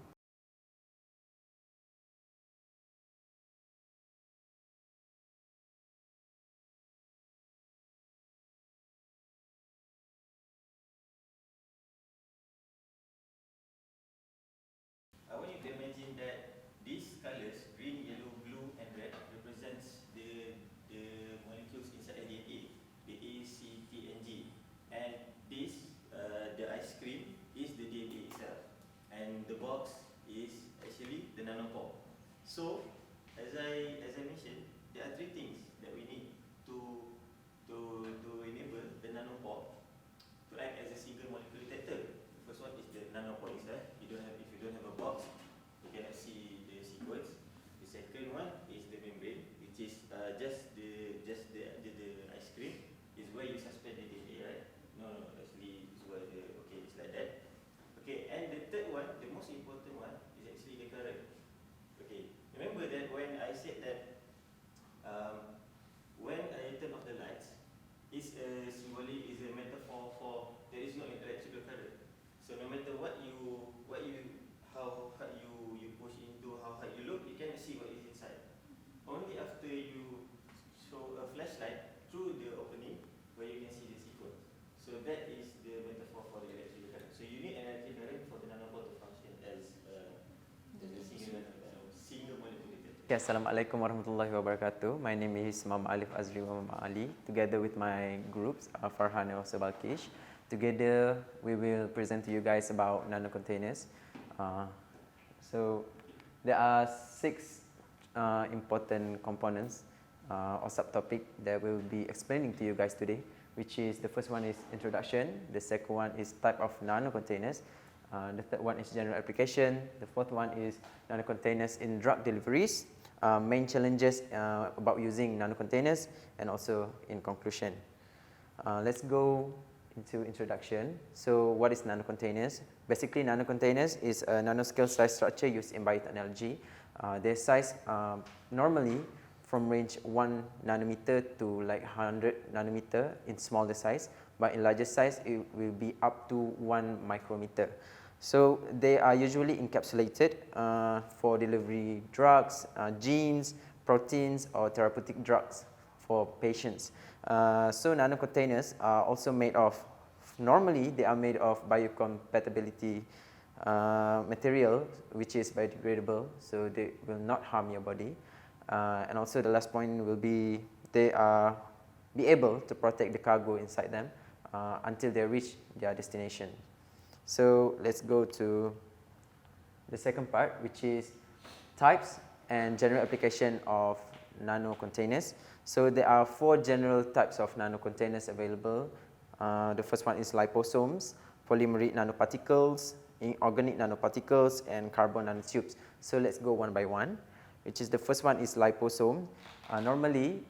I want you to imagine that these colors, green, yellow, blue, and red, represents the molecules inside the DNA, the A, C, T, and G. And this, the ice cream, is the DNA itself. And the box is actually the nanopore. So, as I mentioned, there are three things that we need to enable the nanopore to act as a single molecule detector. The first one is the nanopore itself. If you don't have a box, you cannot see the sequence. The second one is the membrane, which is just the ice cream. Is where you suspend the Okay, Assalamualaikum warahmatullahi wabarakatuh. My name is Mama Alif, Azri, Mama Ali. Together with my groups, Farhan and also Balqish. Together, we will present to you guys about nanocontainers. So, there are 6 important components or subtopic that we'll be explaining to you guys today, which is the first one is introduction, the second one is type of nanocontainers, the third one is general application, the fourth one is nanocontainers in drug deliveries, main challenges about using nanocontainers, and also in conclusion. Let's go into introduction. So what is nanocontainers? Basically, nanocontainers is a nanoscale size structure used in biotechnology. Their size normally from range 1 nanometer to like 100 nanometer in smaller size, but in larger size it will be up to 1 micrometer. So they are usually encapsulated for delivery drugs, genes, proteins, or therapeutic drugs for patients. So nanocontainers are also made of, normally they are made of biocompatibility material, which is biodegradable, so they will not harm your body. And also the last point will be they are be able to protect the cargo inside them until they reach their destination. So let's go to the second part, which is types and general application of nanocontainers. So there are 4 general types of nanocontainers available. The first one is liposomes, polymeric nanoparticles, inorganic nanoparticles, and carbon nanotubes. So let's go one by one, which is the first one is liposome. Normally,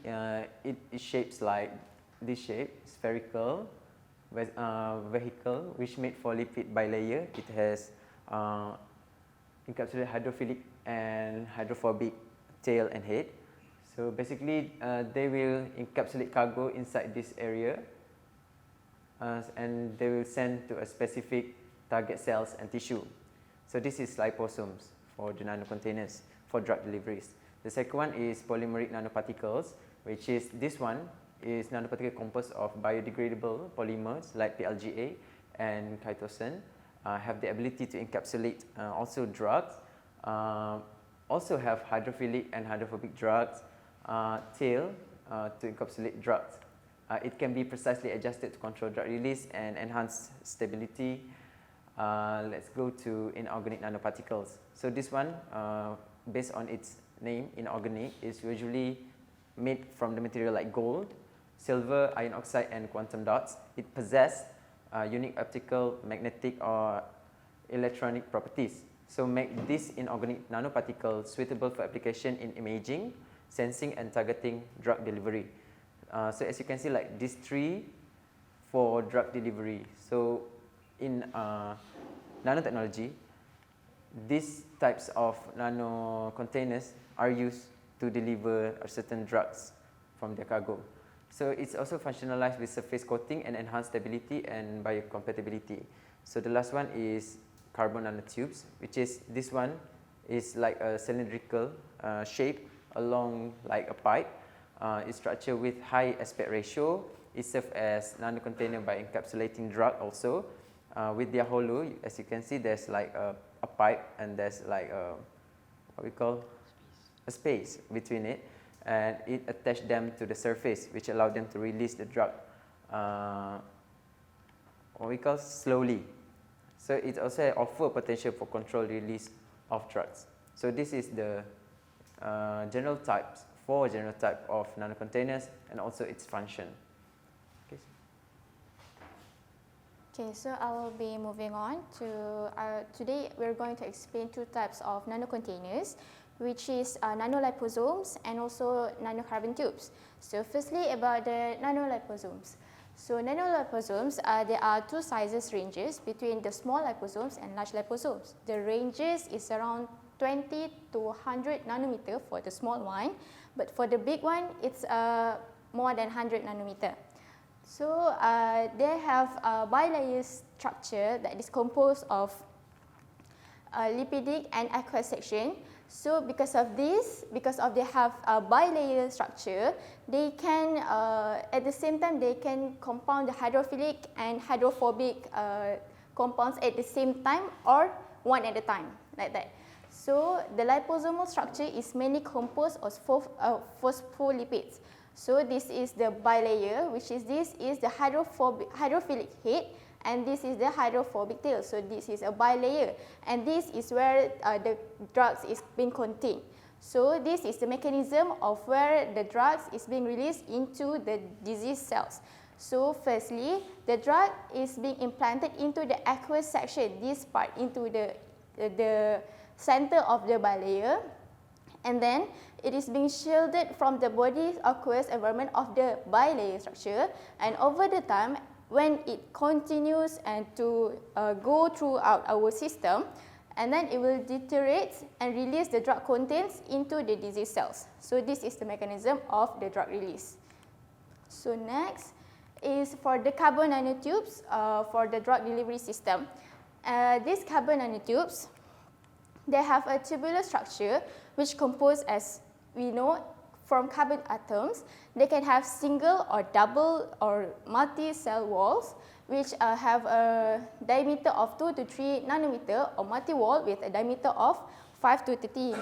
it shapes like this shape, spherical, vehicle, which made for lipid bilayer. It has encapsulated hydrophilic and hydrophobic tail and head. So basically, they will encapsulate cargo inside this area, and they will send to a specific target cells and tissue. So this is liposomes for the nanocontainers for drug deliveries. The second one is polymeric nanoparticles, which is this one is nanoparticle composed of biodegradable polymers like PLGA and chitosan, have the ability to encapsulate also drugs, also have hydrophilic and hydrophobic drugs, tail to encapsulate drugs. It can be precisely adjusted to control drug release and enhance stability. Let's go to inorganic nanoparticles. So this one, based on its name, inorganic, is usually made from the material like gold, silver, iron oxide, and quantum dots. It possesses unique optical, magnetic, or electronic properties. So make these inorganic nanoparticles suitable for application in imaging, sensing, and targeting drug delivery. So as you can see, like these 3 for drug delivery. So in nanotechnology, these types of nanocontainers are used to deliver certain drugs from their cargo. So it's also functionalized with surface coating and enhanced stability and biocompatibility. So the last one is carbon nanotubes, which is this one is like a cylindrical shape along like a pipe. It's structured with high aspect ratio. It serves as nanocontainer by encapsulating drug also. With their hollow, as you can see, there's like a pipe and there's like what we call a space between it, and it attached them to the surface, which allowed them to release the drug what we call slowly. So it also offers potential for controlled release of drugs. So this is the general types, 4 general type of nanocontainers, and also its function. Okay, so I will be moving on to today we're going to explain 2 types of nanocontainers, which is nanoliposomes and also nanocarbon tubes. So firstly about the nanoliposomes. So nanoliposomes, there are 2 sizes ranges between the small liposomes and large liposomes. The ranges is around 20 to 100 nanometer for the small one, but for the big one, it's more than 100 nanometer. So they have a bilayer structure that is composed of lipidic and aqueous section. So because of this, because of they have a bilayer structure, they can at the same time they can compound the hydrophilic and hydrophobic compounds at the same time or one at a time, like that. So the liposomal structure is mainly composed of phospholipids. So this is the bilayer, which is this is the hydrophilic head, and this is the hydrophobic tail. So this is a bilayer, and this is where the drugs is being contained. So this is the mechanism of where the drugs is being released into the disease cells. So firstly, the drug is being implanted into the aqueous section, this part into the center of the bilayer, and then it is being shielded from the body's aqueous environment of the bilayer structure, and over the time when it continues and to go throughout our system, and then it will deteriorate and release the drug contents into the disease cells. So this is the mechanism of the drug release. So next is for the carbon nanotubes for the drug delivery system. These carbon nanotubes, they have a tubular structure which composed, as we know, from carbon atoms. They can have single or double or multi-cell walls which have a diameter of 2 to 3 nanometer, or multi-wall with a diameter of 5 to 30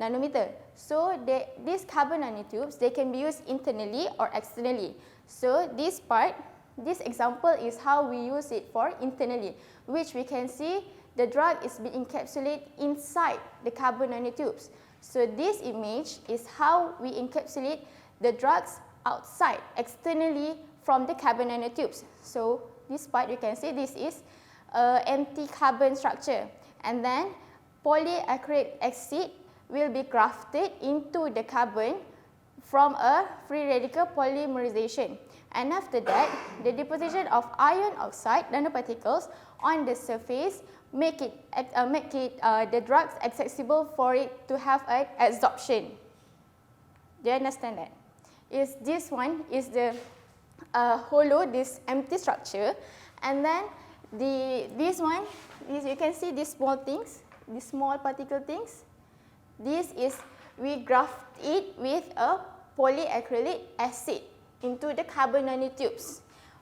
nanometer. So these carbon nanotubes, they can be used internally or externally. So this part, this example is how we use it for internally, which we can see the drug is being encapsulated inside the carbon nanotubes. So this image is how we encapsulate the drugs outside, externally from the carbon nanotubes. So this part you can see this is empty carbon structure, and then polyacrylic acid will be grafted into the carbon from a free radical polymerization. And after that, the deposition of iron oxide nanoparticles on the surface make the drugs accessible for it to have an absorption. Do you understand that? This one is the hollow, this empty structure, and then this one, you can see these small things, these small particle things. This is, we graft it with a polyacrylic acid into the carbon nanotubes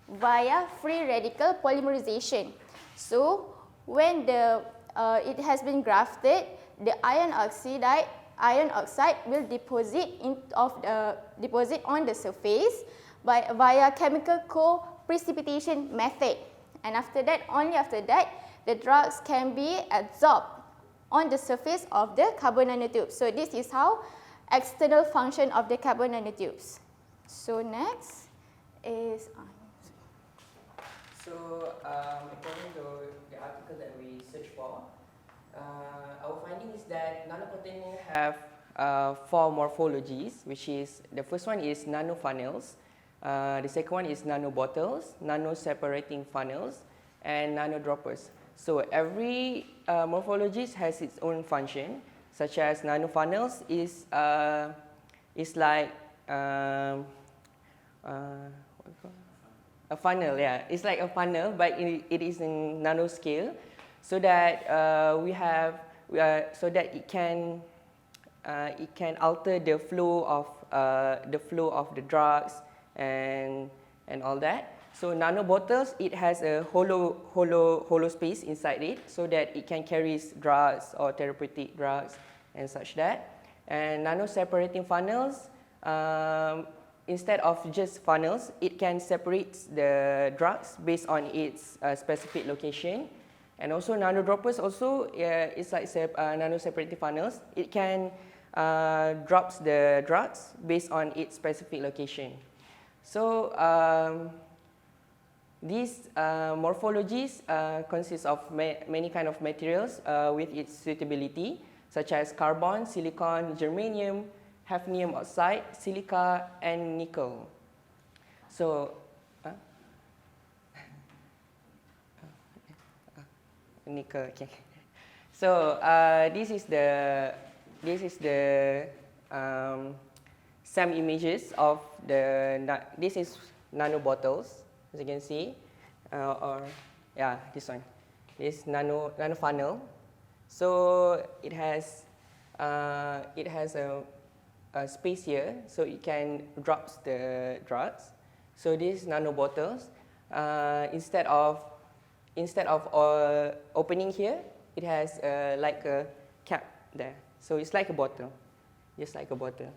via free radical polymerization. So when it has been grafted, the iron oxide will deposit on the surface via chemical co-precipitation method, and after that, only after that, the drugs can be absorbed on the surface of the carbon nanotubes. So this is how external function of the carbon nanotubes. So next is according to the article that we searched for, our finding is that nanocontainers have 4 morphologies, which is, the first one is nanofunnels, the second one is nanobottles, nano-separating funnels, and nanodroppers. So every morphology has its own function, such as nanofunnels is like a funnel, yeah. It's like a funnel, but it is in nanoscale, so that so that it can alter the flow of the drugs and all that. So nanobottles, it has a hollow space inside it, so that it can carry drugs or therapeutic drugs and such that. And nano-separating funnels, instead of just funnels, it can separate the drugs based on its specific location. And also nanodroppers also, it's like nano-separating funnels. It can drops the drugs based on its specific location. So these morphologies consist of many kind of materials with its suitability, such as carbon, silicon, germanium, hafnium oxide, silica, and nickel. So, nickel. Okay. So this is the Sem images of this is nano bottles, as you can see, or yeah, this one. This nano funnel. So it has a space here, so it can drop the drugs. So these nano bottles, instead of opening here, it has like a cap there. So it's like a bottle, just like a bottle.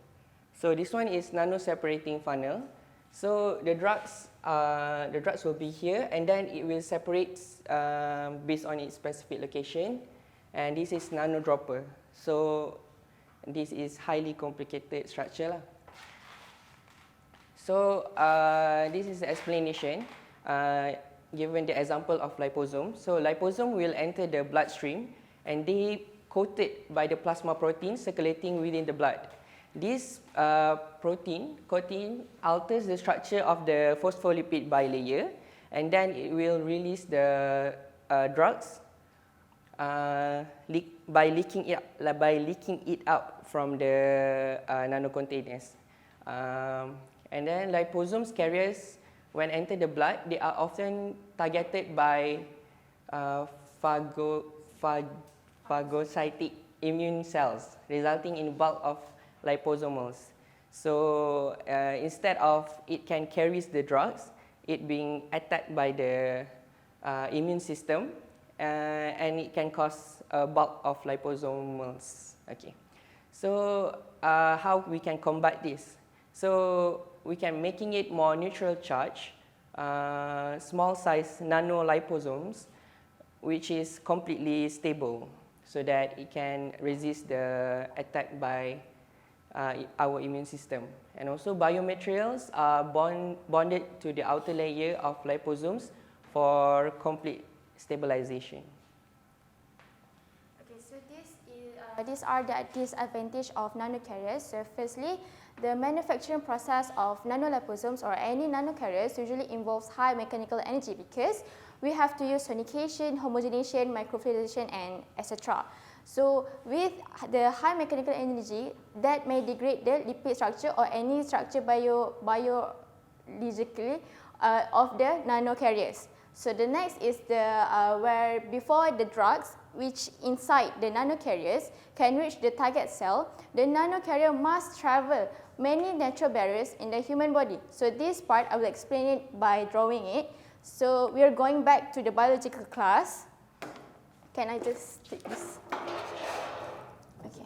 So this one is nano-separating funnel. So the drugs will be here, and then it will separate based on its specific location. And this is nano dropper. So this is highly complicated structure lah. So this is the explanation given the example of liposome. So liposome will enter the bloodstream, and they coated by the plasma protein circulating within the blood. This protein alters the structure of the phospholipid bilayer, and then it will release the drugs by leaking it out from the nanocontainers. And then liposomes carriers, when enter the blood, they are often targeted by phagocytic immune cells, resulting in bulk of liposomals. So instead of it can carry the drugs, it being attacked by the immune system, and it can cause a bulk of liposomals. Okay. So how we can combat this? So we can making it more neutral charge, small size nanoliposomes, which is completely stable, so that it can resist the attack by our immune system. And also biomaterials are bonded to the outer layer of liposomes for complete stabilization. Okay, so these are the disadvantages of nanocarriers. So firstly, the manufacturing process of nanoliposomes or any nanocarriers usually involves high mechanical energy because we have to use sonication, homogenization, microfiltration, and etc. So with the high mechanical energy, that may degrade the lipid structure or any structure biologically of the nanocarriers. So the next is the where before the drugs which inside the nanocarriers can reach the target cell, the nanocarrier must travel many natural barriers in the human body. So this part I will explain it by drawing it. So we are going back to the biological class. Can I just take this? Okay.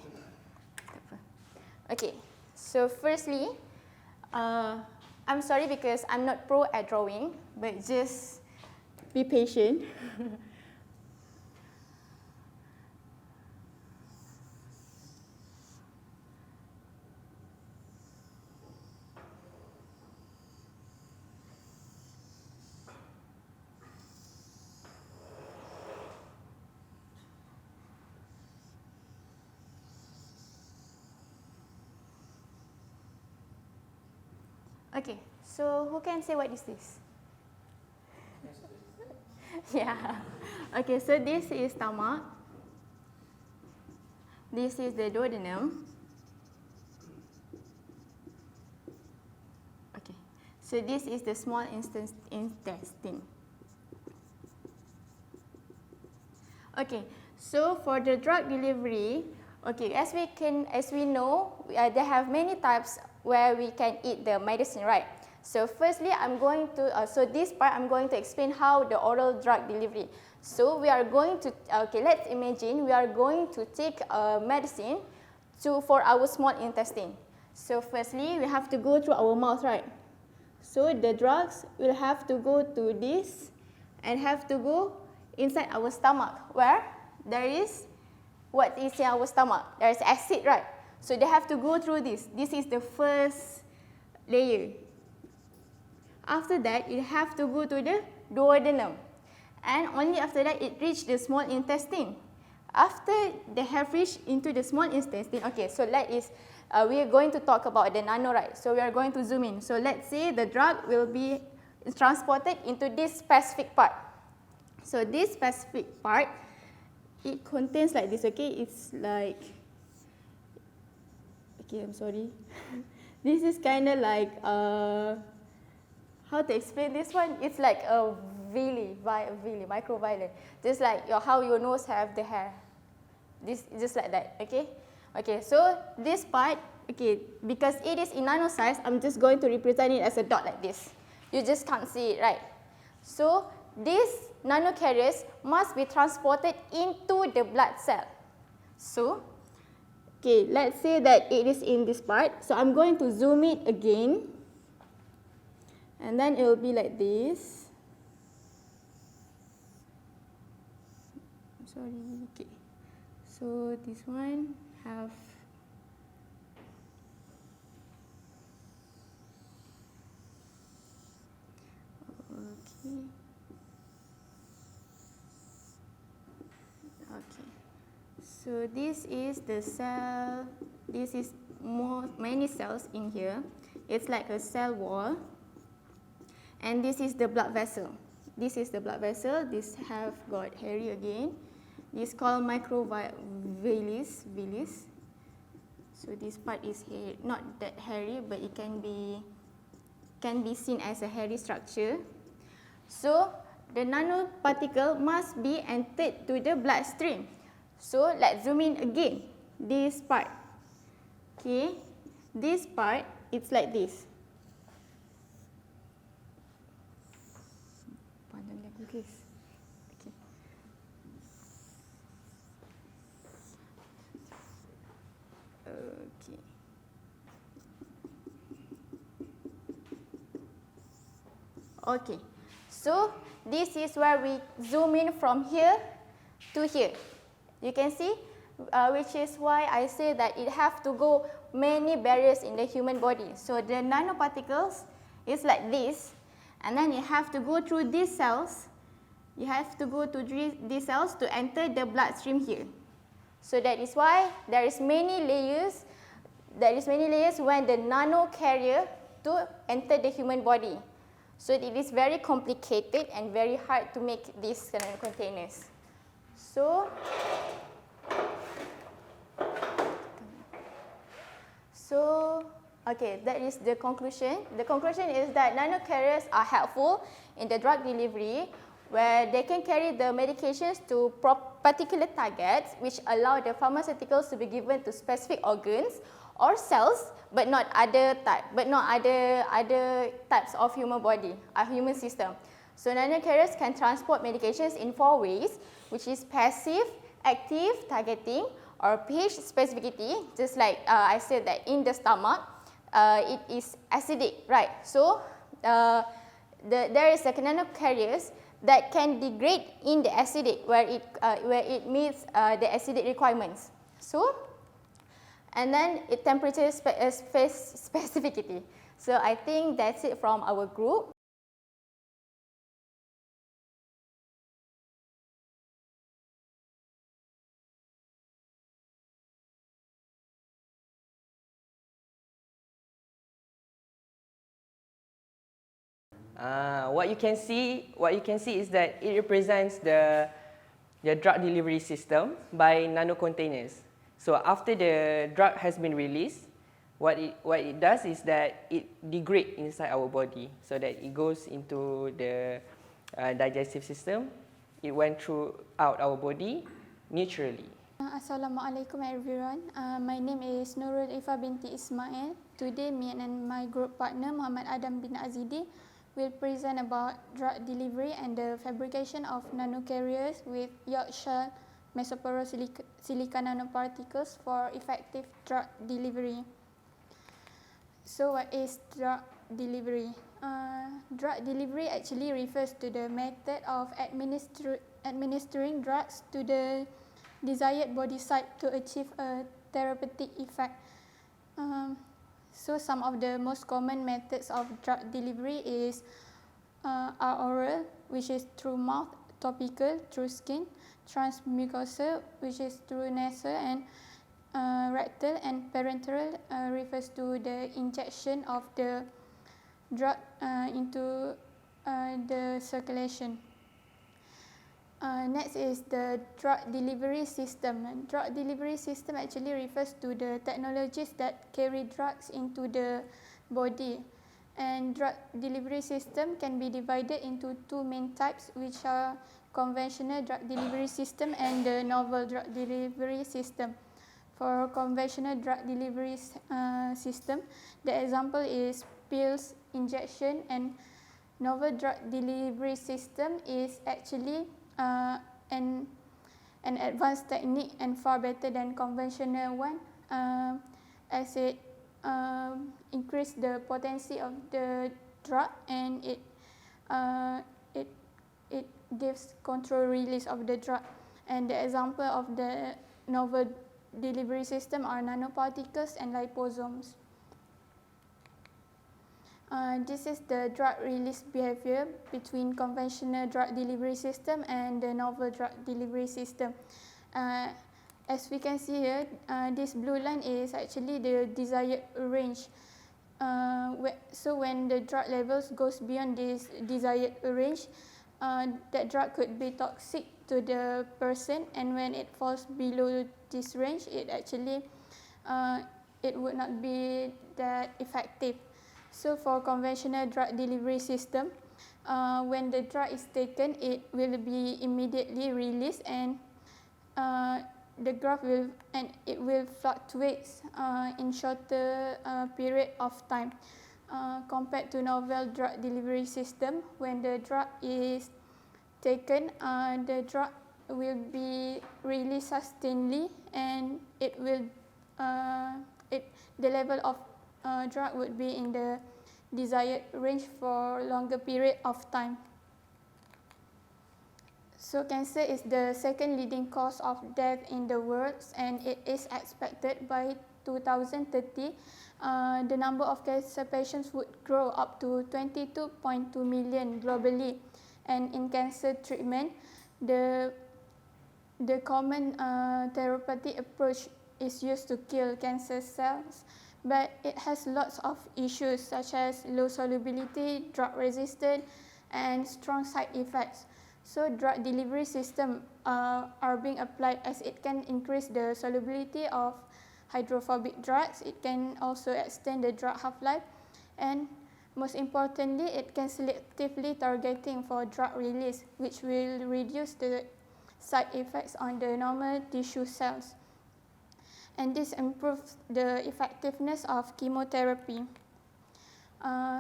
Okay. So firstly, I'm sorry because I'm not pro at drawing, but just be patient. Okay, so who can say what is this? Yeah. Okay, so this is stomach. This is the duodenum. Okay, so this is the small intestine. Okay, so for the drug delivery, okay, as we know, they have many types where we can eat the medicine, right? So firstly, I'm going to, so this part I'm going to explain how the oral drug delivery. So we are going to, okay, let's imagine we are going to take medicine for our small intestine. So firstly, we have to go through our mouth, right? So the drugs will have to go to this and have to go inside our stomach, where there is, what is in our stomach? There is acid, right? So they have to go through this. This is the first layer. After that, it have to go to the duodenum. And only after that, it reach the small intestine. After they have reached into the small intestine, okay, so that is, we are going to talk about the nano, right? So we are going to zoom in. So let's say the drug will be transported into this specific part. So this specific part, it contains like this, okay? It's like, okay, I'm sorry. This is kind of like, how to explain this one? It's like a villi, microvilli. Just like how your nose have the hair. This, just like that, okay? Okay, so this part, okay, because it is in nano size, I'm just going to represent it as a dot like this. You just can't see it, right? So these nanocarriers must be transported into the blood cell. So Okay, let's say that it is in this part. So I'm going to zoom it again. And then it will be like this. Sorry, okay. So this one have okay. Okay. So this is the cell. This is many cells in here. It's like a cell wall. And this is the blood vessel. This is the blood vessel. This have got hairy again. This called microvillus. So this part is not that hairy, but it can be seen as a hairy structure. So the nanoparticle must be entered to the bloodstream. So let's zoom in again. This part. Okay. This part, it's like this. Okay. Okay. Okay. So this is where we zoom in from here to here. You can see, which is why I say that it have to go many barriers in the human body. So the nanoparticles is like this, and then you have to go through these cells. You have to go to these cells to enter the bloodstream here. So that is why there is many layers. There is many layers when the nano carrier to enter the human body. So it is very complicated and very hard to make these nanocontainers. So okay, that is the conclusion. The conclusion is that nanocarriers are helpful in the drug delivery, where they can carry the medications to particular targets, which allow the pharmaceuticals to be given to specific organs or cells, but not other types of human body, human system. So nanocarriers can transport medications in 4 ways, which is passive, active, targeting, or pH specificity. Just like I said that in the stomach, it is acidic, right? So there is nanocarriers that can degrade in the acidic where it meets the acidic requirements. So, and then temperature specificity. So I think that's it from our group. What you can see is that it represents the drug delivery system by nanocontainers. So after the drug has been released, what it does is that it degrades inside our body, so that it goes into the digestive system. It went throughout our body naturally. Assalamualaikum everyone. My name is Nurul Iffah binti Ismail. Today, me and my group partner Muhammad Adam bin Azidi will present about drug delivery and the fabrication of nanocarriers with Yorkshire mesoporo-silica nanoparticles for effective drug delivery. So what is drug delivery? Drug delivery actually refers to the method of administering drugs to the desired body site to achieve a therapeutic effect. So some of the most common methods of drug delivery are oral, which is through mouth, topical, through skin, transmucosal, which is through nasal, and rectal, and parenteral refers to the injection of the drug into the circulation. Next is the drug delivery system. Drug delivery system actually refers to the technologies that carry drugs into the body. And drug delivery system can be divided into 2 main types, which are conventional drug delivery system and the novel drug delivery system. For conventional drug delivery system, the example is pills, injection, and novel drug delivery system is actually an advanced technique and far better than conventional one. as it increase the potency of the drug, and it gives control release of the drug. And the example of the novel delivery system are nanoparticles and liposomes. This is the drug release behavior between conventional drug delivery system and the novel drug delivery system. As we can see here, this blue line is actually the desired range. So when the drug levels goes beyond this desired range, that drug could be toxic to the person, and when it falls below this range, it actually it would not be that effective. So for conventional drug delivery system, when the drug is taken, it will be immediately released, and the graph will fluctuate in shorter period of time compared to novel drug delivery system. When the drug is taken, the drug will be released sustainedly, and it will the level of drug would be in the desired range for longer period of time. So cancer is the second leading cause of death in the world, and it is expected by 2030 the number of cancer patients would grow up to 22.2 million globally. And in cancer treatment, the common therapeutic approach is used to kill cancer cells, but it has lots of issues such as low solubility, drug resistance, and strong side effects. So drug delivery systems are being applied as it can increase the solubility of hydrophobic drugs. It can also extend the drug half-life, and most importantly, it can selectively targeting for drug release, which will reduce the side effects on the normal tissue cells. And this improves the effectiveness of chemotherapy.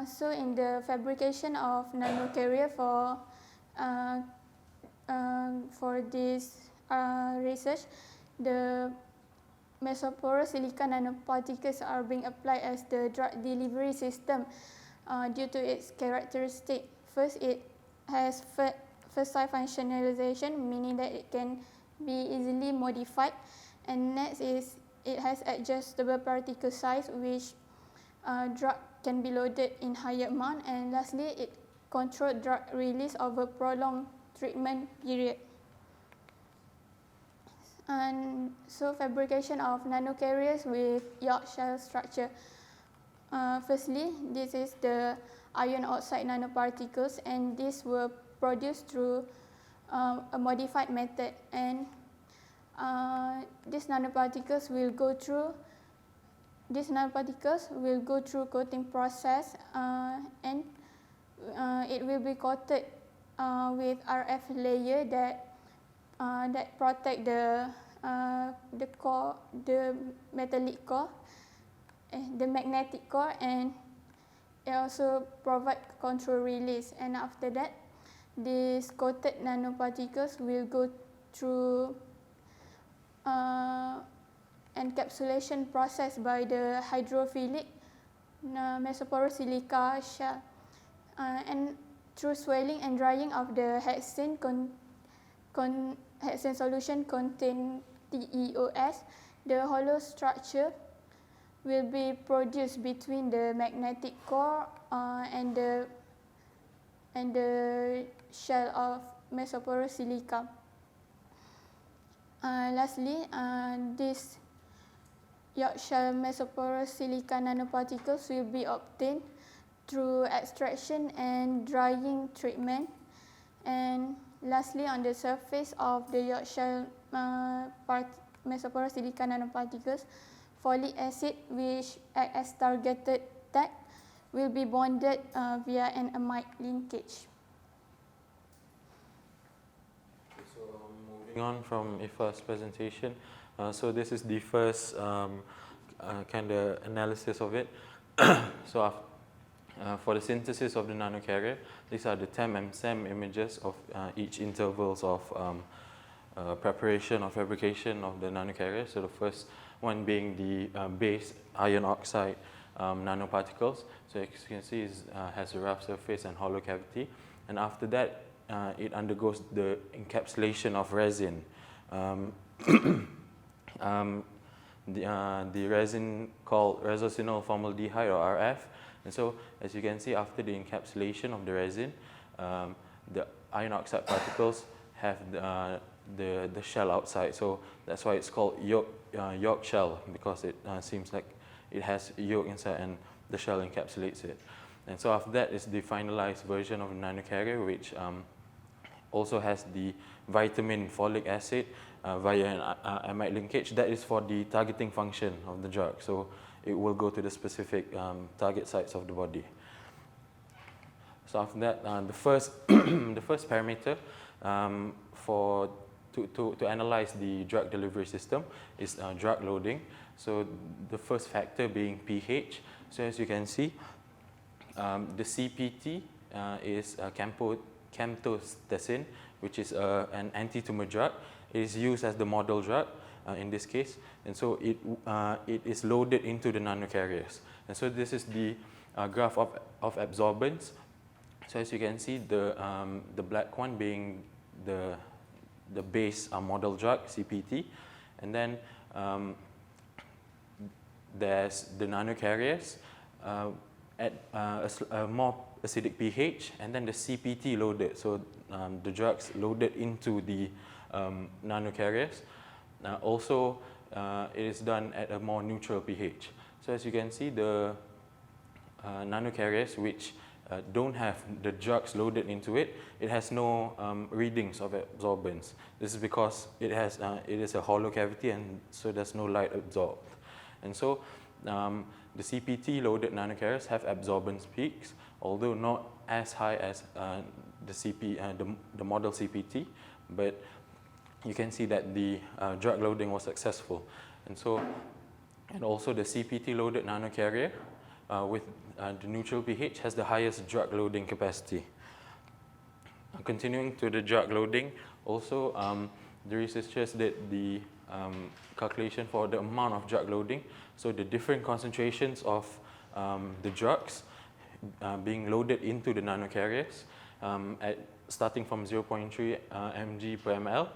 So in the fabrication of nanocarrier for this research, the mesoporous silica nanoparticles are being applied as the drug delivery system due to its characteristic. First, it has facile functionalization, meaning that it can be easily modified. And next is it has adjustable particle size, which drug can be loaded in higher amount. And lastly, it controls drug release over prolonged treatment period. And so fabrication of nanocarriers with York shell structure. Firstly, this is the iron oxide nanoparticles, and these were produced through a modified method. And these nanoparticles will go through coating process, and it will be coated with RF layer that protect the core, the metallic core, the magnetic core, and it also provide control release. And after that, these coated nanoparticles will go through encapsulation process by the hydrophilic mesoporous silica shell, and through swelling and drying of the hexane hexane solution contain TeOS, the hollow structure will be produced between the magnetic core and the shell of mesoporous silica. Lastly, this York shell mesoporous silica nanoparticles will be obtained through extraction and drying treatment. And lastly, on the surface of the York shell mesoporous silica nanoparticles, folic acid, which act as targeted tag, will be bonded via an amide linkage. So moving on from Iffah's presentation, so this is the first kind of analysis of it. So for the synthesis of the nanocarrier, these are the TEM and SEM images of each intervals of preparation or fabrication of the nanocarrier. So the first one being the base iron oxide nanoparticles. So as you can see, it has a rough surface and hollow cavity. And after that, it undergoes the encapsulation of resin. The resin called resorcinol formaldehyde, or RF. And so, as you can see, after the encapsulation of the resin, the iron oxide particles have the shell outside. So that's why it's called yolk shell, because it seems like it has yolk inside and the shell encapsulates it. And so after that is the finalized version of the nanocarrier, which also has the vitamin folic acid via an amide linkage. That is for the targeting function of the drug. So it will go to the specific target sites of the body. So after that, the first the first parameter to analyze the drug delivery system is drug loading. So the first factor being pH. So as you can see, the CPT is camptothecin, which is an anti-tumor drug. It is used as the model drug in this case, and so it is loaded into the nanocarriers. And so this is the graph of absorbance. So as you can see, the black one being the base model drug, CPT, and then there's the nanocarriers at a more acidic pH, and then the CPT loaded, so the drugs loaded into the nanocarriers. Also, it is done at a more neutral pH. So as you can see, the nanocarriers which don't have the drugs loaded into it, it has no readings of absorbance. This is because it is a hollow cavity, and so there's no light absorbed. And so the CPT loaded nanocarriers have absorbance peaks, although not as high as the model CPT, but you can see that the drug loading was successful. And also the CPT loaded nanocarrier with the neutral pH has the highest drug loading capacity. Continuing to the drug loading, also the researchers did the calculation for the amount of drug loading. So the different concentrations of the drugs being loaded into the nanocarriers starting from 0.3 mg per ml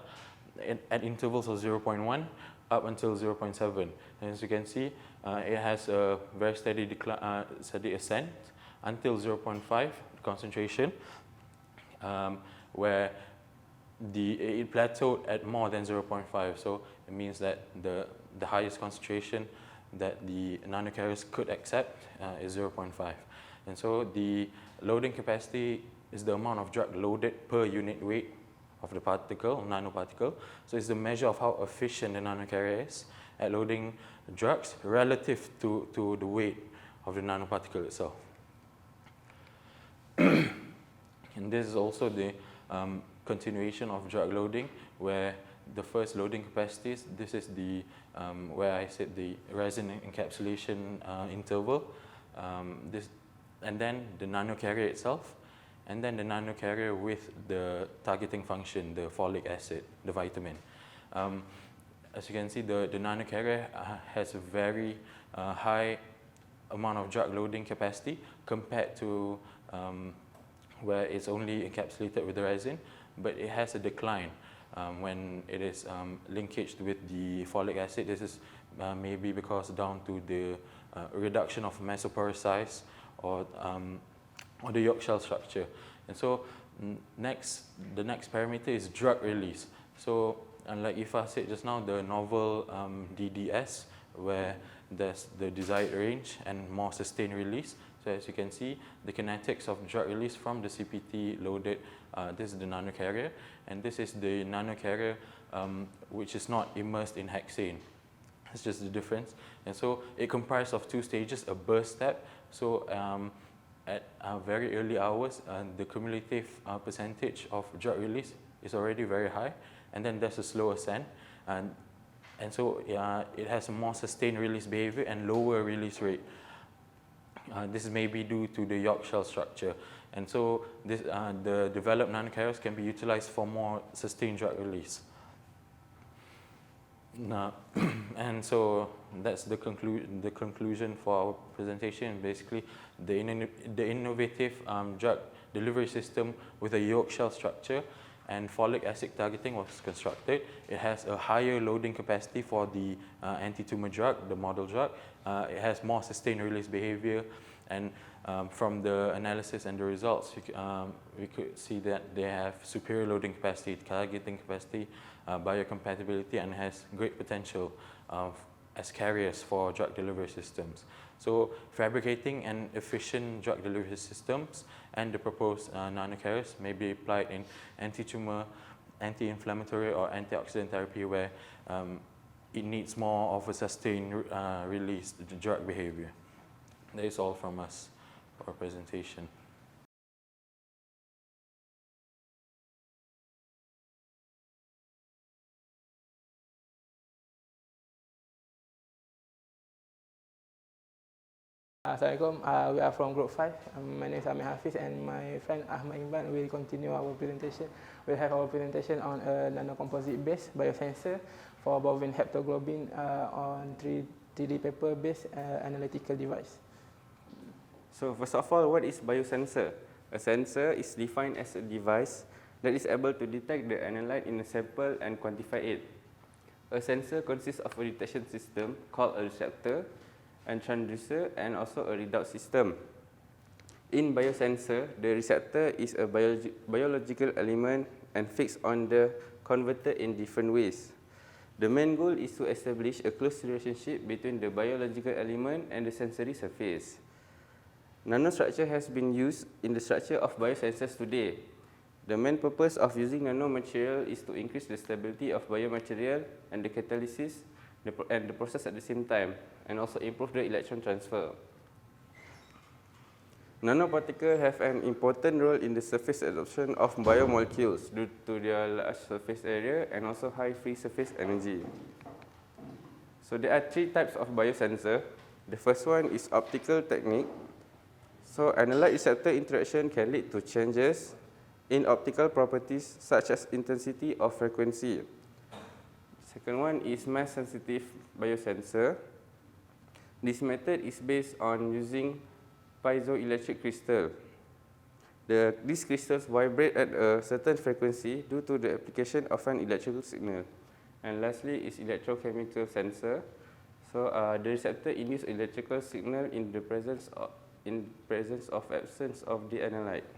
at intervals of 0.1 up until 0.7. And as you can see, it has a very steady decline, steady ascent until 0.5 concentration, where it plateaued at more than 0.5. So it means that the highest concentration that the nanocarriers could accept is 0.5. And so the loading capacity is the amount of drug loaded per unit weight of the particle, nanoparticle. So it's the measure of how efficient the nanocarrier is at loading drugs relative to the weight of the nanoparticle itself. And this is also the continuation of drug loading, where the first loading capacities, this is the where I said the resin encapsulation interval, and then the nanocarrier itself, and then the nanocarrier with the targeting function, the folic acid, the vitamin. As you can see, the nanocarrier has a very high amount of drug loading capacity compared to where it's only encapsulated with the resin, but it has a decline when it is linkaged with the folic acid. This is maybe because down to the reduction of mesopore size or the yolk shell structure. And so the next parameter is drug release. So unlike Iffah said just now, the novel DDS, where there's the desired range and more sustained release. So as you can see, the kinetics of drug release from the CPT loaded, this is the nanocarrier, and this is the nanocarrier which is not immersed in hexane. That's just the difference. And so it comprises of two stages, a burst step. So at very early hours, the cumulative percentage of drug release is already very high, and then there's a slow ascent. And so it has a more sustained release behavior and lower release rate. This is maybe due to the yolk shell structure. And so the developed nanocarriers can be utilized for more sustained drug release. Now, and so that's the conclusion for our presentation. Basically, the innovative drug delivery system with a yolk shell structure and folic acid targeting was constructed. It has a higher loading capacity for the anti-tumor drug, the model drug. It has more sustained release behavior, and from the analysis and the results, we could see that they have superior loading capacity, targeting capacity, biocompatibility, and has great potential as carriers for drug delivery systems. So fabricating and efficient drug delivery systems and the proposed nanocarriers may be applied in anti-tumor, anti-inflammatory, or antioxidant therapy where it needs more of a sustained release drug behavior. That is all from us for our presentation. Assalamualaikum, we are from Group 5. My name is Amir Hafiz, and my friend Iman will continue our presentation. We'll have our presentation on a nanocomposite-based biosensor for bovine haptoglobin on 3D paper-based analytical device. So first of all, what is biosensor? A sensor is defined as a device that is able to detect the analyte in a sample and quantify it. A sensor consists of a detection system called a receptor, and transducer, and also a readout system. In biosensor, the receptor is a biological element and fixed on the converter in different ways. The main goal is to establish a close relationship between the biological element and the sensory surface. Nanostructure has been used in the structure of biosensors today. The main purpose of using nanomaterial is to increase the stability of biomaterial and the catalysis and the process at the same time, and also improve the electron transfer. Nanoparticles have an important role in the surface absorption of biomolecules due to their large surface area and also high free surface energy. So there are three types of biosensor. The first one is optical technique. So analyte-receptor interaction can lead to changes in optical properties such as intensity or frequency. Second one is mass-sensitive biosensor. This method is based on using piezoelectric crystal. These crystals vibrate at a certain frequency due to the application of an electrical signal. And lastly is electrochemical sensor. So the receptor induces electrical signal in the presence of absence of the analyte.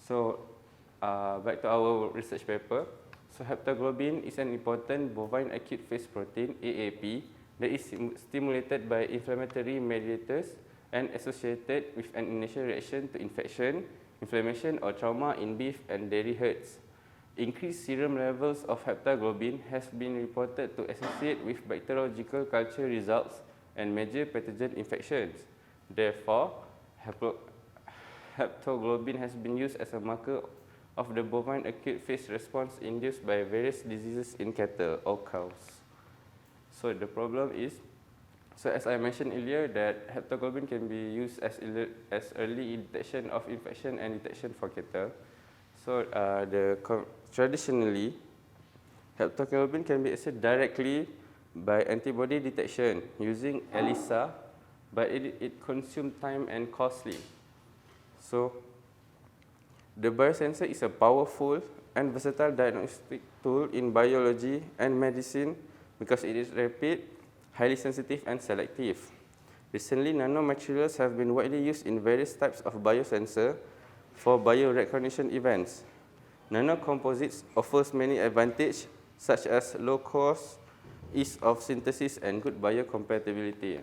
So back to our research paper. So haptoglobin is an important bovine acute phase protein, AAP, that is stimulated by inflammatory mediators and associated with an initial reaction to infection, inflammation, or trauma in beef and dairy herds. Increased serum levels of haptoglobin has been reported to associate with bacteriological culture results and major pathogen infections. Therefore, haptoglobin has been used as a marker of the bovine acute phase response induced by various diseases in cattle or cows. So the problem is, so as I mentioned earlier, that haptoglobin can be used as early detection of infection and detection for cattle. So traditionally, haptoglobin can be assessed directly by antibody detection using ELISA, but it consumes time and costly. So the biosensor is a powerful and versatile diagnostic tool in biology and medicine because it is rapid, highly sensitive, and selective. Recently, nanomaterials have been widely used in various types of biosensor for biorecognition events. Nanocomposites offers many advantages such as low cost, ease of synthesis, and good biocompatibility.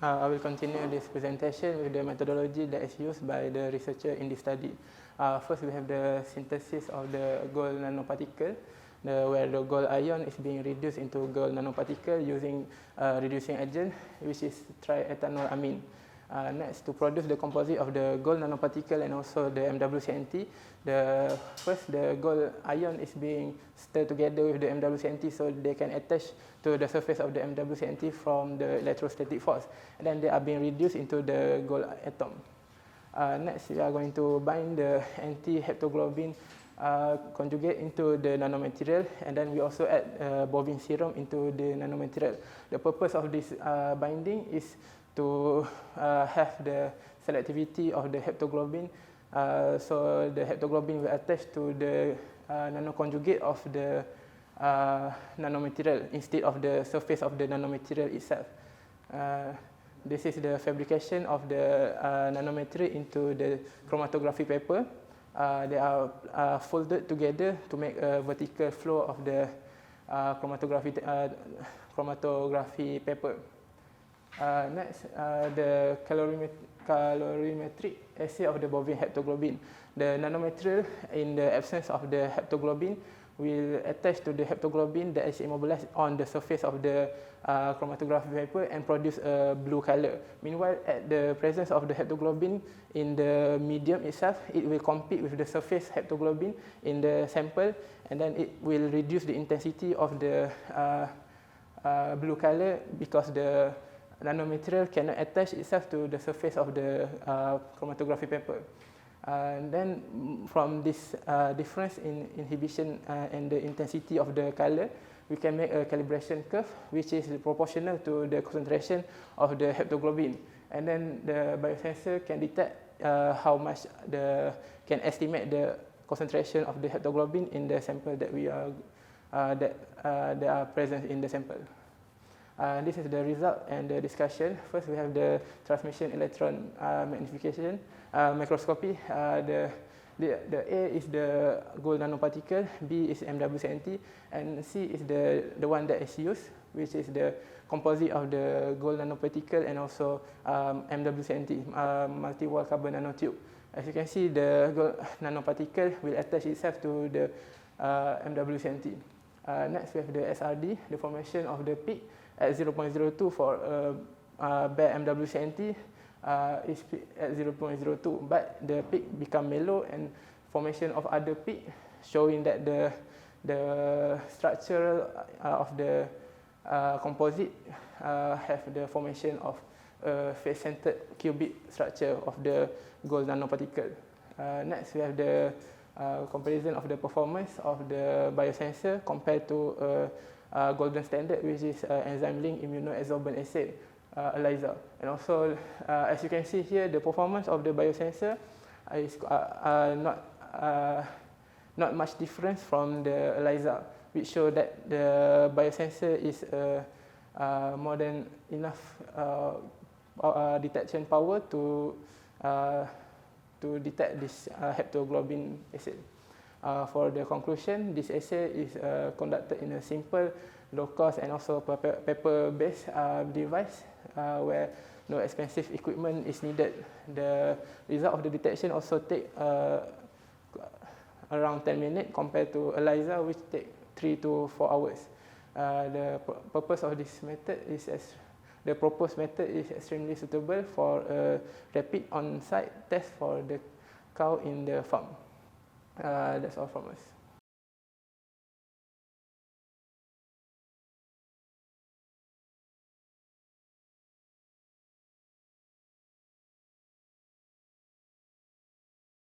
I will continue this presentation with the methodology that is used by the researcher in this study. First, we have the synthesis of the gold nanoparticle, where the gold ion is being reduced into gold nanoparticle using reducing agent, which is triethanolamine. Next, to produce the composite of the gold nanoparticle and also the MWCNT, the gold ion is being stirred together with the MWCNT so they can attach to the surface of the MWCNT from the electrostatic force. And then they are being reduced into the gold atom. Next, we are going to bind the anti-haptoglobin conjugate into the nanomaterial, and then we also add bovine serum into the nanomaterial. The purpose of this binding is to have the selectivity of the haptoglobin, so the haptoglobin will attach to the nanoconjugate of the nanomaterial instead of the surface of the nanomaterial itself. This is the fabrication of the nanomaterial into the chromatography paper. They are folded together to make a vertical flow of the chromatography paper. Next, the calorimetric assay of the bovine haptoglobin. The nanomaterial, in the absence of the haptoglobin, will attach to the haptoglobin that is immobilized on the surface of the chromatography paper and produce a blue color. Meanwhile, at the presence of the haptoglobin in the medium itself, it will compete with the surface haptoglobin in the sample, and then it will reduce the intensity of the blue color because the nanomaterial cannot attach itself to the surface of the chromatography paper. And then from this difference in inhibition and the intensity of the color, we can make a calibration curve which is proportional to the concentration of the haptoglobin. And then the biosensor can detect how much can estimate the concentration of the haptoglobin in the sample that we are that are present in the sample. This is the result and the discussion. First, we have the transmission electron magnification microscopy. The A is the gold nanoparticle, B is MWCNT, and C is the one that is used, which is the composite of the gold nanoparticle and also MWCNT, multi-wall carbon nanotube. As you can see, the gold nanoparticle will attach itself to the MWCNT. Next, we have the SRD, the formation of the peak at 0.02 for bare MWCNT is at 0.02, but the peak become mellow and formation of other peak, showing that the structure of the composite have the formation of a face-centered cubic structure of the gold nanoparticle. Next, we have the comparison of the performance of the biosensor compared to golden standard, which is enzyme-linked immunoadsorbent assay, ELISA. And also, as you can see here, the performance of the biosensor is not much difference from the ELISA, which show that the biosensor is more than enough detection power to detect this haptoglobin acid. For the conclusion, this assay is conducted in a simple, low-cost and also paper-based device where no expensive equipment is needed. The result of the detection also take around 10 minutes compared to ELISA, which take 3 to 4 hours. The purpose of this method is the proposed method is extremely suitable for a rapid on-site test for the cow in the farm. That's all from us.